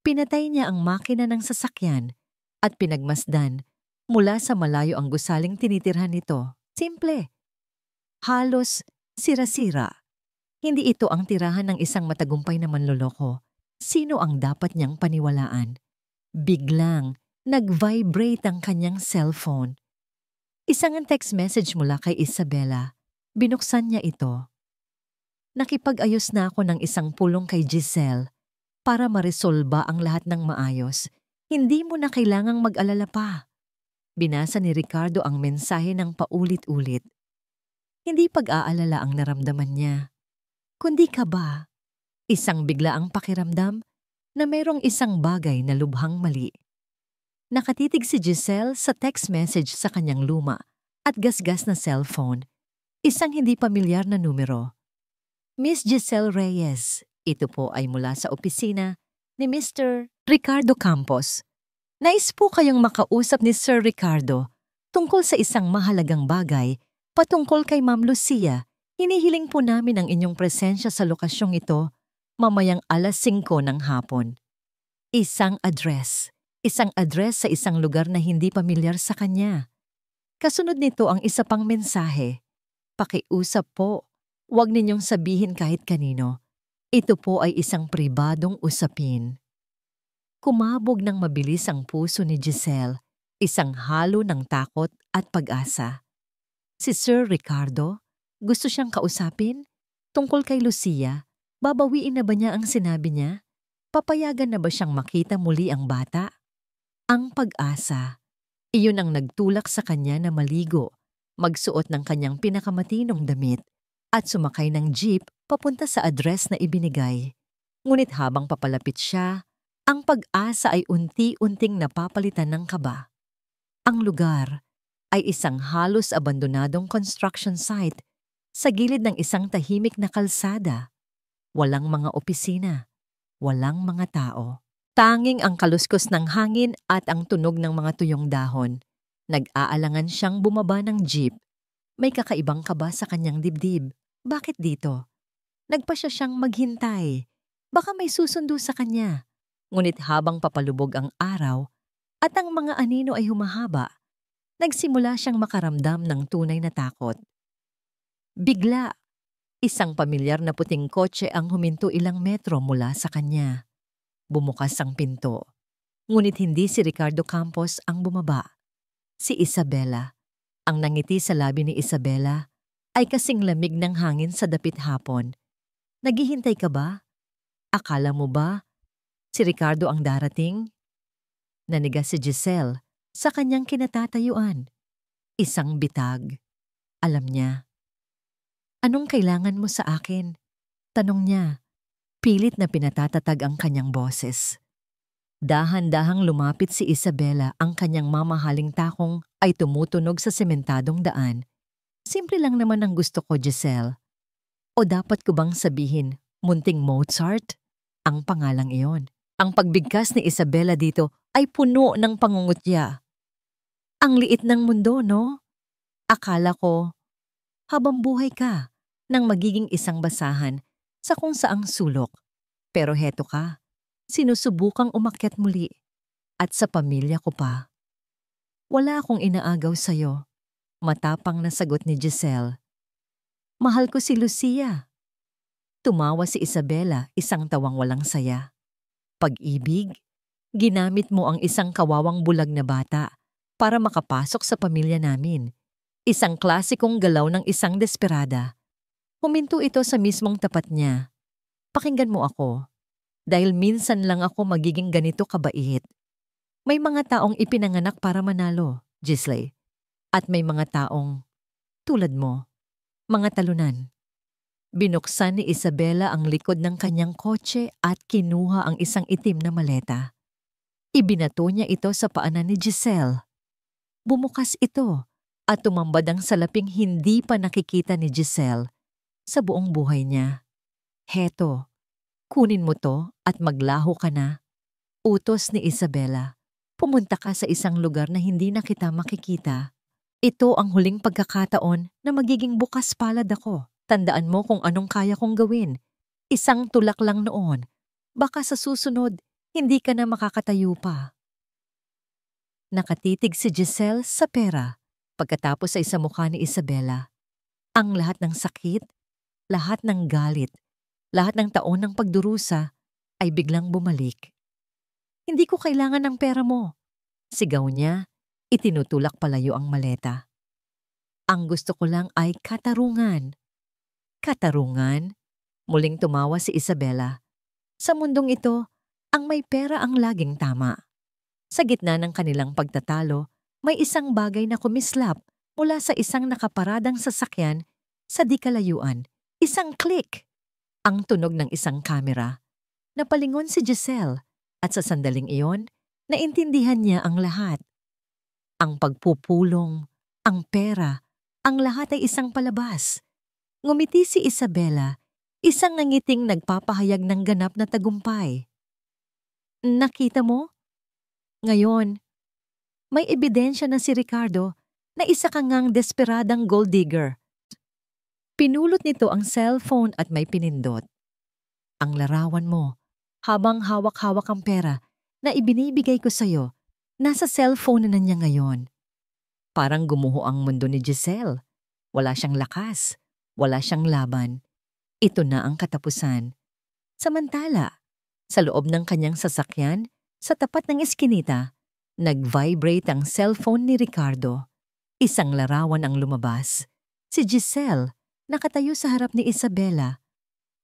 Pinatay niya ang makina ng sasakyan at pinagmasdan mula sa malayo ang gusaling tinitirhan nito. Simple. Halos sira-sira. Hindi ito ang tirahan ng isang matagumpay na manloloko. Sino ang dapat niyang paniwalaan? Biglang nag-vibrate ang kanyang cellphone. Isang text message mula kay Isabela. Binuksan niya ito. Nakipag-ayos na ako ng isang pulong kay Giselle para maresolba ang lahat ng maayos. Hindi mo na kailangang mag-alala pa. Binasa ni Ricardo ang mensahe ng paulit-ulit. Hindi pag-aalala ang naramdaman niya, kundi kaba. Isang biglaang pakiramdam na mayroong isang bagay na lubhang mali. Nakatitig si Giselle sa text message sa kanyang luma at gasgas na cellphone. Isang hindi pamilyar na numero. Miss Giselle Reyes, ito po ay mula sa opisina ni Mr. Ricardo Campos. Nais po kayong makausap ni Sir Ricardo tungkol sa isang mahalagang bagay patungkol kay Ma'am Lucia. Hinihiling po namin ang inyong presensya sa lokasyong ito mamayang 5:00 ng hapon. Isang address sa isang lugar na hindi pamilyar sa kanya. Kasunod nito ang isa pang mensahe. Pakiusap po. Huwag ninyong sabihin kahit kanino. Ito po ay isang pribadong usapin. Kumabog ng mabilis ang puso ni Giselle, isang halo ng takot at pag-asa. Si Sir Ricardo, gusto siyang kausapin? Tungkol kay Lucia, babawiin na ba niya ang sinabi niya? Papayagan na ba siyang makita muli ang bata? Ang pag-asa. Iyon ang nagtulak sa kanya na maligo, magsuot ng kanyang pinakamatinong damit, at sumakay ng jeep papunta sa address na ibinigay. Ngunit habang papalapit siya, ang pag-asa ay unti-unting napapalitan ng kaba. Ang lugar ay isang halos abandonadong construction site sa gilid ng isang tahimik na kalsada. Walang mga opisina, walang mga tao. Tanging ang kaluskos ng hangin at ang tunog ng mga tuyong dahon. Nag-aalangan siyang bumaba ng jeep. May kakaibang kaba sa kanyang dibdib. Bakit dito? Nagpasya siyang maghintay. Baka may susundo sa kanya. Ngunit habang papalubog ang araw at ang mga anino ay humahaba, nagsimula siyang makaramdam ng tunay na takot. Bigla, isang pamilyar na puting kotse ang huminto ilang metro mula sa kanya. Bumukas ang pinto. Ngunit hindi si Ricardo Campos ang bumaba. Si Isabela. Ang nangiti sa labi ni Isabela ay kasing lamig ng hangin sa dapit hapon. Naghihintay ka ba? Akala mo ba si Ricardo ang darating? Nanigas si Giselle sa kanyang kinatatayuan. Isang bitag. Alam niya. Anong kailangan mo sa akin? Tanong niya. Pilit na pinatatatag ang kanyang boses. Dahan-dahang lumapit si Isabela, ang kanyang mamahaling takong ay tumutunog sa sementadong daan. Simple lang naman ang gusto ko, Giselle. O dapat ko bang sabihin, munting Mozart? Ang pangalang iyon. Ang pagbigkas ni Isabela dito ay puno ng pangungutya. Ang liit ng mundo, no? Akala ko, habang buhay ka, nang magiging isang basahan sa kung saang sulok. Pero heto ka, sinusubukang umakyat muli. At sa pamilya ko pa. Wala akong inaagaw sa'yo. Matapang na sagot ni Giselle. Mahal ko si Lucia. Tumawa si Isabela, isang tawang walang saya. Pag-ibig, ginamit mo ang isang kawawang bulag na bata para makapasok sa pamilya namin. Isang klasikong galaw ng isang desperada. Huminto ito sa mismong tapat niya. Pakinggan mo ako, dahil minsan lang ako magiging ganito kabait. May mga taong ipinanganak para manalo, Gisley. At may mga taong, tulad mo, mga talunan. Binuksan ni Isabela ang likod ng kanyang kotse at kinuha ang isang itim na maleta. Ibinato niya ito sa paanan ni Giselle. Bumukas ito at tumambad ang salaping hindi pa nakikita ni Giselle sa buong buhay niya. Heto, kunin mo to at maglaho ka na. Utos ni Isabela. Pumunta ka sa isang lugar na hindi na kita makikita. Ito ang huling pagkakataon na magiging bukas palad ako. Tandaan mo kung anong kaya kong gawin. Isang tulak lang noon. Baka sa susunod, hindi ka na makakatayo pa. Nakatitig si Giselle sa pera pagkatapos ay sa mukha ni Isabela. Ang lahat ng sakit, lahat ng galit, lahat ng taon ng pagdurusa ay biglang bumalik. Hindi ko kailangan ng pera mo. Sigaw niya, itinutulak palayo ang maleta. Ang gusto ko lang ay katarungan. Katarungan? Muling tumawa si Isabela. Sa mundong ito, ang may pera ang laging tama. Sa gitna ng kanilang pagtatalo, may isang bagay na kumislap mula sa isang nakaparadang sasakyan sa di kalayuan. Isang click! Ang tunog ng isang kamera. Napalingon si Giselle at sa sandaling iyon, naintindihan niya ang lahat. Ang pagpupulong, ang pera, ang lahat ay isang palabas. Ngumiti si Isabela, isang nangiting nagpapahayag ng ganap na tagumpay. Nakita mo? Ngayon, may ebidensya na si Ricardo na isa ka ngang desperadang gold digger. Pinulot nito ang cellphone at may pinindot. Ang larawan mo, habang hawak-hawak ang pera na ibinibigay ko sa'yo, nasa cellphone na niya ngayon. Parang gumuho ang mundo ni Giselle. Wala siyang lakas. Wala siyang laban. Ito na ang katapusan. Samantala, sa loob ng kanyang sasakyan, sa tapat ng eskinita, nag-vibrate ang cellphone ni Ricardo. Isang larawan ang lumabas. Si Giselle, nakatayo sa harap ni Isabela.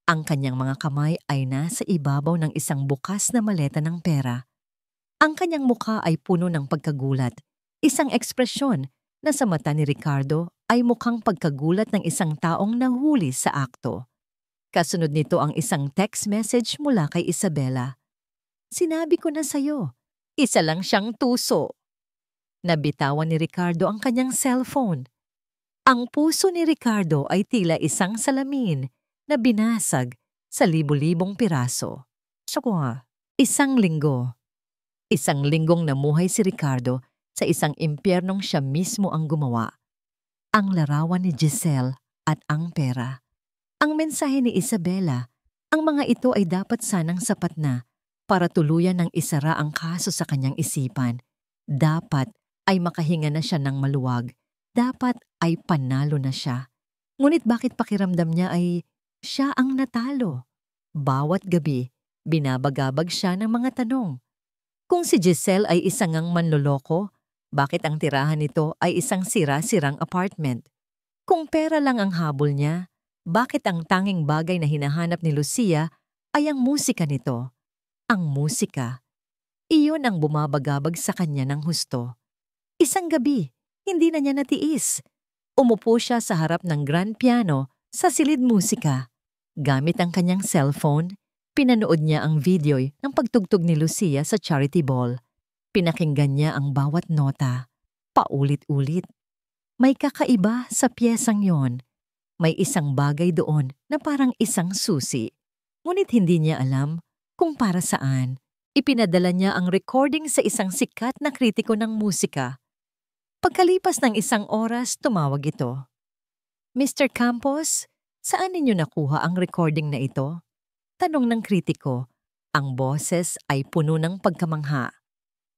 Ang kanyang mga kamay ay nasa ibabaw ng isang bukas na maleta ng pera. Ang kanyang mukha ay puno ng pagkagulat. Isang ekspresyon na sa mata ni Ricardo ay mukhang pagkagulat ng isang taong nahuli sa akto. Kasunod nito ang isang text message mula kay Isabela. Sinabi ko na sa'yo, isa lang siyang tuso. Nabitawan ni Ricardo ang kanyang cellphone. Ang puso ni Ricardo ay tila isang salamin na binasag sa libu-libong piraso. Isang linggo. Isang linggong namuhay si Ricardo sa isang impyernong siya mismo ang gumawa. Ang larawan ni Giselle at ang pera. Ang mensahe ni Isabela, ang mga ito ay dapat sanang sapat na para tuluyan ng isara ang kaso sa kanyang isipan. Dapat ay makahinga na siya ng maluwag. Dapat ay panalo na siya. Ngunit bakit pakiramdam niya ay siya ang natalo? Bawat gabi, binabagabag siya ng mga tanong. Kung si Giselle ay isang ngang manloloko, bakit ang tirahan nito ay isang sira-sirang apartment? Kung pera lang ang habol niya, bakit ang tanging bagay na hinahanap ni Lucia ay ang musika nito? Ang musika. Iyon ang bumabagabag sa kanya ng husto. Isang gabi, hindi na niya natiis. Umupo siya sa harap ng grand piano sa silid musika. Gamit ang kanyang cellphone, pinanood niya ang video ng pagtugtog ni Lucia sa charity ball. Pinakinggan niya ang bawat nota, paulit-ulit. May kakaiba sa piyesang yon. May isang bagay doon na parang isang susi. Ngunit hindi niya alam kung para saan. Ipinadala niya ang recording sa isang sikat na kritiko ng musika. Pagkalipas ng isang oras, tumawag ito. Mr. Campos, saan ninyo nakuha ang recording na ito? Tanong ng kritiko. Ang boses ay puno ng pagkamangha.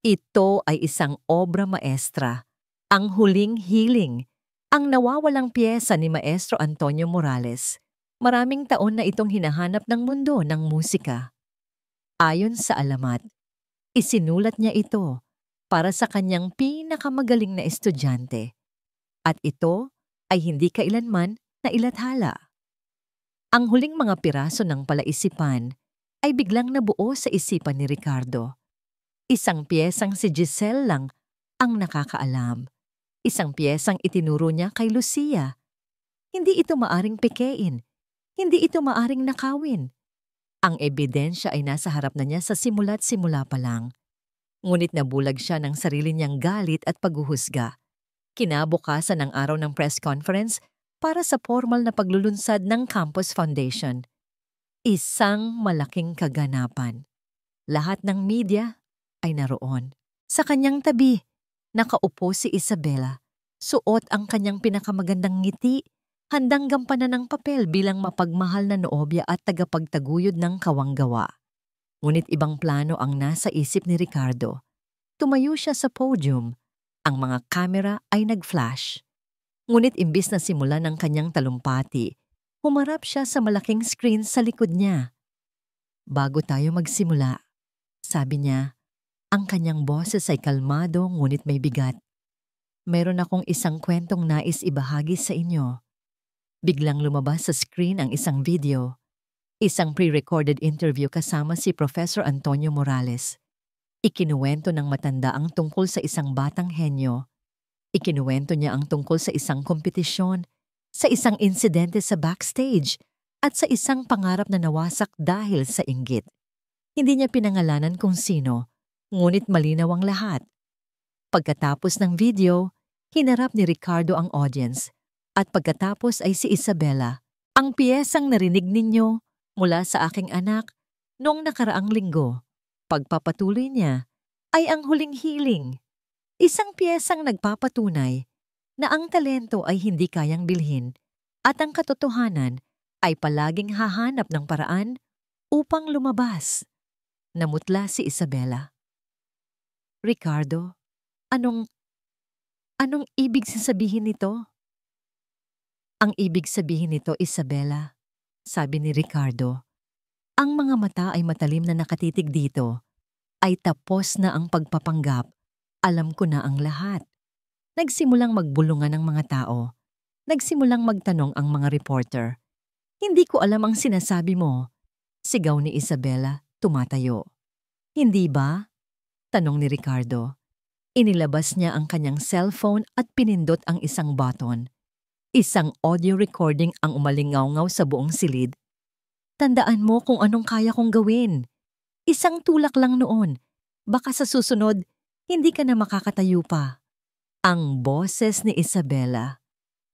Ito ay isang obra maestra, ang huling hiling, ang nawawalang piyesa ni Maestro Antonio Morales. Maraming taon na itong hinahanap ng mundo ng musika. Ayon sa alamat, isinulat niya ito para sa kanyang pinakamagaling na estudyante. At ito ay hindi kailanman nailathala. Ang huling mga piraso ng palaisipan ay biglang nabuo sa isipan ni Ricardo. Isang piyesang si Giselle lang ang nakakaalam. Isang piyesang itinuro niya kay Lucia. Hindi ito maaring pekein. Hindi ito maaring nakawin. Ang ebidensya ay nasa harap na niya sa simula't simula pa lang. Ngunit nabulag siya ng sarili niyang galit at paghuhusga. Kinabukasan ng araw ng press conference para sa formal na paglulunsad ng Campus Foundation. Isang malaking kaganapan. Lahat ng media ay naroon. Sa kanyang tabi, nakaupo si Isabela. Suot ang kanyang pinakamagandang ngiti, handang gampanan ng papel bilang mapagmahal na noobya at tagapagtaguyod ng kawanggawa. Ngunit ibang plano ang nasa isip ni Ricardo. Tumayo siya sa podium. Ang mga kamera ay nag-flash. Ngunit imbis na simulan ng kanyang talumpati, humarap siya sa malaking screen sa likod niya. Bago tayo magsimula, sabi niya, ang kanyang boses ay kalmado ngunit may bigat. Meron akong isang kwentong nais ibahagi sa inyo. Biglang lumabas sa screen ang isang video. Isang pre-recorded interview kasama si Professor Antonio Morales. Ikinuwento ng matanda ang tungkol sa isang batang henyo. Ikinuwento niya ang tungkol sa isang kompetisyon, sa isang insidente sa backstage, at sa isang pangarap na nawasak dahil sa inggit. Hindi niya pinangalanan kung sino, ngunit malinaw ang lahat. Pagkatapos ng video, hinarap ni Ricardo ang audience, at pagkatapos ay si Isabela, ang piyesang narinig ninyo mula sa aking anak noong nakaraang linggo. Pagpapatuloy niya ay ang huling hiling. Isang piyesang nagpapatunay na ang talento ay hindi kayang bilhin at ang katotohanan ay palaging hahanap ng paraan upang lumabas. Namutla si Isabela. Ricardo, anong ibig sabihin nito? Ang ibig sabihin nito, Isabela, sabi ni Ricardo, ang mga mata ay matalim na nakatitig dito, ay tapos na ang pagpapanggap. Alam ko na ang lahat. Nagsimulang magbulungan ang mga tao. Nagsimulang magtanong ang mga reporter. Hindi ko alam ang sinasabi mo. Sigaw ni Isabela, tumatayo. Hindi ba? Tanong ni Ricardo. Inilabas niya ang kanyang cellphone at pinindot ang isang button. Isang audio recording ang umalingaw-ngaw sa buong silid. Tandaan mo kung anong kaya kong gawin. Isang tulak lang noon. Baka sa susunod, hindi ka na makakatayo pa. Ang boses ni Isabela.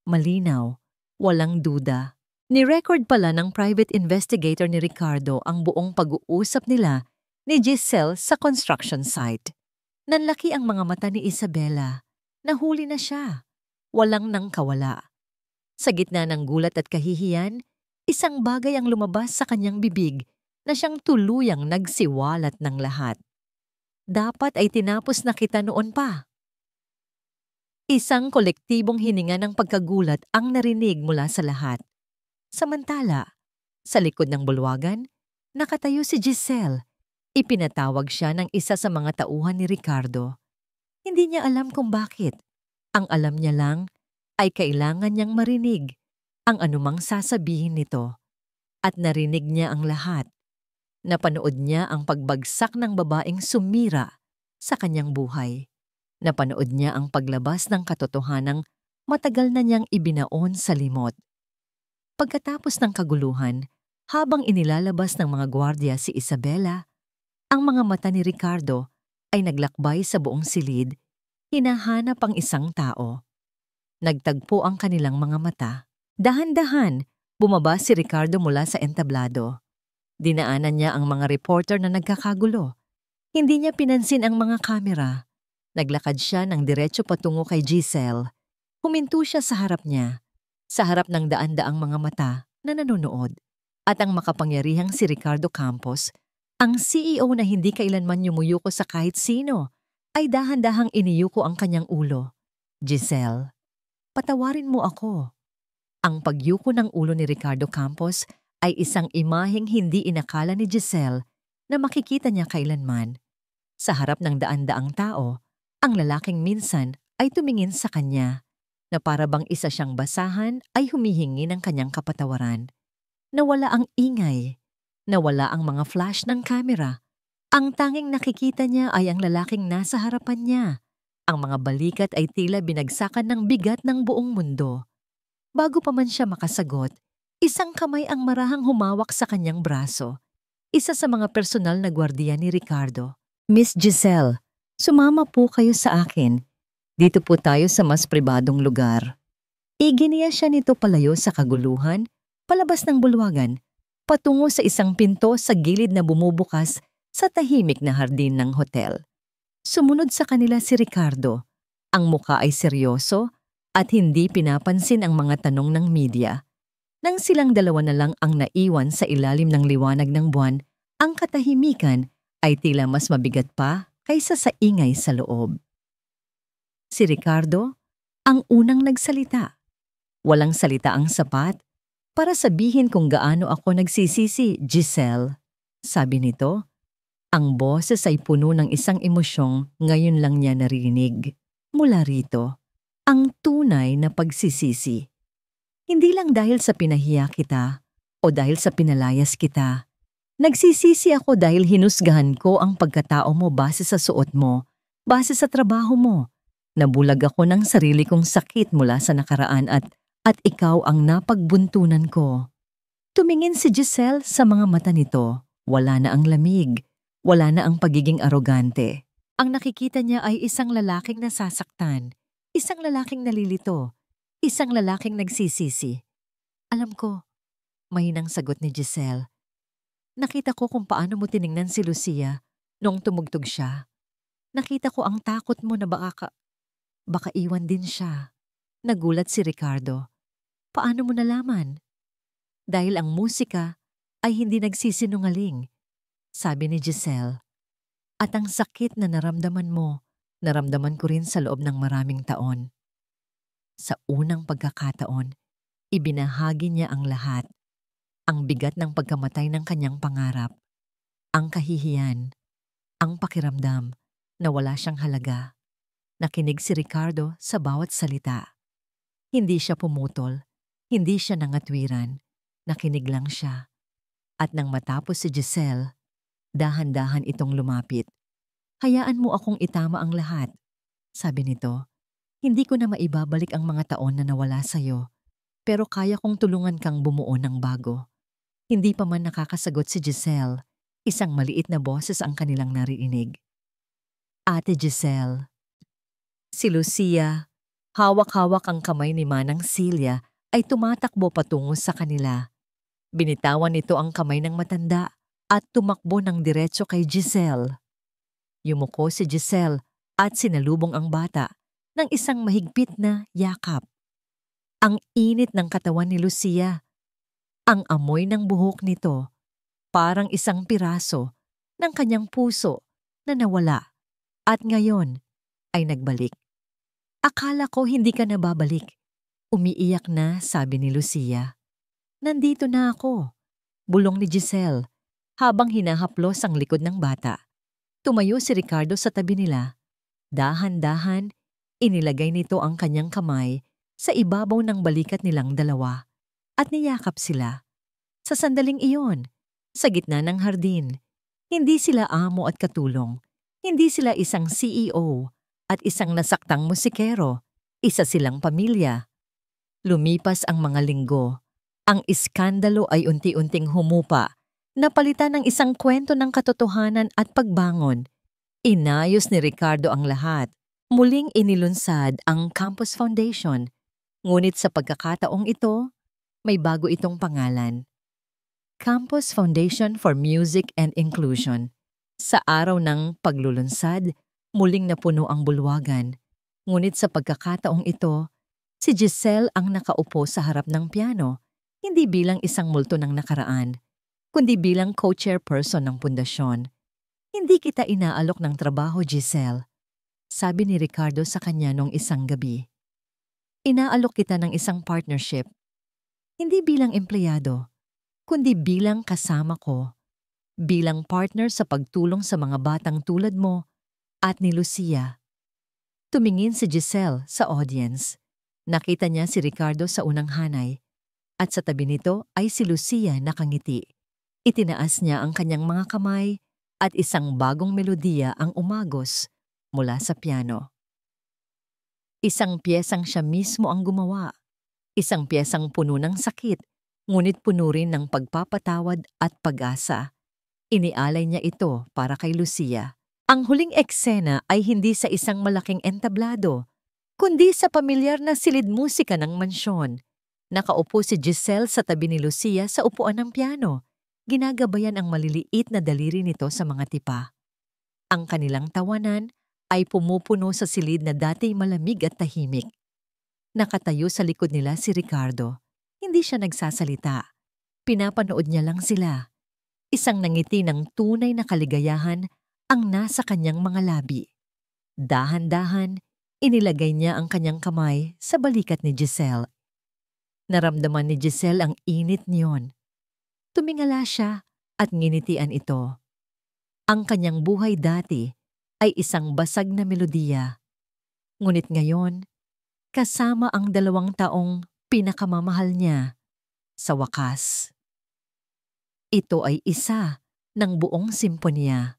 Malinaw, walang duda. Ni-record pala ng private investigator ni Ricardo ang buong pag-uusap nila ni Giselle sa construction site. Nanlaki ang mga mata ni Isabela. Nahuli na siya. Walang nang kawala. Sa gitna ng gulat at kahihiyan, isang bagay ang lumabas sa kanyang bibig na siyang tuluyang nagsiwalat ng lahat. Dapat ay tinapos na kita noon pa. Isang kolektibong hininga ng pagkagulat ang narinig mula sa lahat. Samantala, sa likod ng bulwagan, nakatayo si Giselle. Ipinatawag siya ng isa sa mga tauhan ni Ricardo. Hindi niya alam kung bakit. Ang alam niya lang ay kailangan niyang marinig ang anumang sasabihin nito. At narinig niya ang lahat. Napanood niya ang pagbagsak ng babaeng sumira sa kanyang buhay. Napanood niya ang paglabas ng katotohanang matagal na niyang ibinaon sa limot. Pagkatapos ng kaguluhan, habang inilalabas ng mga gwardiya si Isabela, ang mga mata ni Ricardo ay naglakbay sa buong silid, hinahanap ang isang tao. Nagtagpo ang kanilang mga mata. Dahan-dahan, bumaba si Ricardo mula sa entablado. Dinaanan niya ang mga reporter na nagkakagulo. Hindi niya pinansin ang mga kamera. Naglakad siya ng diretso patungo kay Giselle. Huminto siya sa harap niya, sa harap ng daan-daang mga mata na nanonood. At ang makapangyarihang si Ricardo Campos, ang CEO na hindi kailanman yumuyuko sa kahit sino, ay dahan-dahang iniyuko ang kanyang ulo. Giselle, patawarin mo ako. Ang pagyuko ng ulo ni Ricardo Campos ay isang imaheng hindi inakala ni Giselle na makikita niya kailanman. Sa harap ng daan-daang tao, ang lalaking minsan ay tumingin sa kanya na para bang isa siyang basahan ay humihingi ng kanyang kapatawaran. Nawala ang ingay, nawala ang mga flash ng kamera. Ang tanging nakikita niya ay ang lalaking nasa harapan niya. Ang mga balikat ay tila binagsakan ng bigat ng buong mundo. Bago pa man siya makasagot, isang kamay ang marahang humawak sa kanyang braso. Isa sa mga personal na gwardiya ni Ricardo. Miss Giselle, sumama po kayo sa akin. Dito po tayo sa mas pribadong lugar. Iginiya siya nito palayo sa kaguluhan, palabas ng bulwagan, patungo sa isang pinto sa gilid na bumubukas sa tahimik na hardin ng hotel. Sumunod sa kanila si Ricardo. Ang muka ay seryoso at hindi pinapansin ang mga tanong ng media. Nang silang dalawa na lang ang naiwan sa ilalim ng liwanag ng buwan, ang katahimikan ay tila mas mabigat pa kaysa sa ingay sa loob. Si Ricardo, ang unang nagsalita. Walang salita ang sapat para sabihin kung gaano ako nagsisisi, Giselle. Sabi nito, ang boses ay puno ng isang emosyong ngayon lang niya narinig. Mula rito, ang tunay na pagsisisi. Hindi lang dahil sa pinahiya kita o dahil sa pinalayas kita. Nagsisisi ako dahil hinusgahan ko ang pagkatao mo base sa suot mo, base sa trabaho mo. Nabulag ako ng sarili kong sakit mula sa nakaraan at ikaw ang napagbuntunan ko. Tumingin si Giselle sa mga mata nito. Wala na ang lamig. Wala na ang pagiging arogante. Ang nakikita niya ay isang lalaking nasasaktan. Isang lalaking nalilito. Isang lalaking nagsisisi. Alam ko, mahinang sagot ni Giselle. Nakita ko kung paano mo tiningnan si Lucia nung tumugtog siya. Nakita ko ang takot mo na baka iwan din siya. Nagulat si Ricardo. Paano mo nalaman? Dahil ang musika ay hindi nagsisinungaling, sabi ni Giselle. At ang sakit na naramdaman mo, naramdaman ko rin sa loob ng maraming taon. Sa unang pagkakataon, ibinahagi niya ang lahat. Ang bigat ng pagkamatay ng kanyang pangarap, ang kahihiyan, ang pakiramdam na wala siyang halaga. Nakinig si Ricardo sa bawat salita. Hindi siya pumutol, hindi siya nangatwiran, nakinig lang siya. At nang matapos si Giselle, dahan-dahan itong lumapit. Hayaan mo akong itama ang lahat, sabi nito. Hindi ko na maibabalik ang mga taon na nawala sa'yo, pero kaya kong tulungan kang bumuo ng bago. Hindi pa man nakakasagot si Giselle, isang maliit na boses ang kanilang narinig. Ate Giselle. Si Lucia, hawak-hawak ang kamay ni Manang Celia, ay tumatakbo patungo sa kanila. Binitawan nito ang kamay ng matanda at tumakbo ng diretso kay Giselle. Yumuko si Giselle at sinalubong ang bata ng isang mahigpit na yakap. Ang init ng katawan ni Lucia. Ang amoy ng buhok nito, parang isang piraso ng kanyang puso na nawala at ngayon ay nagbalik. Akala ko hindi ka na babalik. Umiiyak na, sabi ni Lucia. Nandito na ako, bulong ni Giselle habang hinahaplos ang likod ng bata. Tumayo si Ricardo sa tabi nila. Dahan-dahan, inilagay nito ang kanyang kamay sa ibabaw ng balikat nilang dalawa at niyakap sila. Sa sandaling iyon, sa gitna ng hardin, hindi sila amo at katulong. Hindi sila isang CEO at isang nasaktang musikero. Isa silang pamilya. Lumipas ang mga linggo. Ang iskandalo ay unti-unting humupa. Napalitan ng isang kwento ng katotohanan at pagbangon. Inayos ni Ricardo ang lahat. Muling inilunsad ang Campus Foundation. Ngunit sa pagkakataong ito, may bago itong pangalan. Campus Foundation for Music and Inclusion. Sa araw ng paglulunsad, muling napuno ang bulwagan. Ngunit sa pagkakataong ito, si Giselle ang nakaupo sa harap ng piano, hindi bilang isang multo ng nakaraan, kundi bilang co-chairperson ng pundasyon. Hindi kita inaalok ng trabaho, Giselle, sabi ni Ricardo sa kanya noong isang gabi. Inaalok kita ng isang partnership. Hindi bilang empleyado, kundi bilang kasama ko, bilang partner sa pagtulong sa mga batang tulad mo at ni Lucia. Tumingin si Giselle sa audience. Nakita niya si Ricardo sa unang hanay at sa tabi nito ay si Lucia nakangiti. Itinaas niya ang kanyang mga kamay at isang bagong melodiya ang umagos mula sa piano. Isang piyesang siya mismo ang gumawa. Isang piyesang puno ng sakit, ngunit puno rin ng pagpapatawad at pag-asa. Inialay niya ito para kay Lucia. Ang huling eksena ay hindi sa isang malaking entablado, kundi sa pamilyar na silid musika ng mansyon. Nakaupo si Giselle sa tabi ni Lucia sa upuan ng piano. Ginagabayan ang maliliit na daliri nito sa mga tipa. Ang kanilang tawanan ay pumupuno sa silid na dati malamig at tahimik. Nakatayo sa likod nila si Ricardo. Hindi siya nagsasalita. Pinapanood niya lang sila. Isang nangiti ng tunay na kaligayahan ang nasa kanyang mga labi. Dahan-dahan, inilagay niya ang kanyang kamay sa balikat ni Giselle. Naramdaman ni Giselle ang init niyon. Tumingala siya at nginitian ito. Ang kanyang buhay dati ay isang basag na melodiya. Ngunit ngayon, kasama ang 2 taong pinakamamahal niya, sa wakas. Ito ay isa ng buong simponya.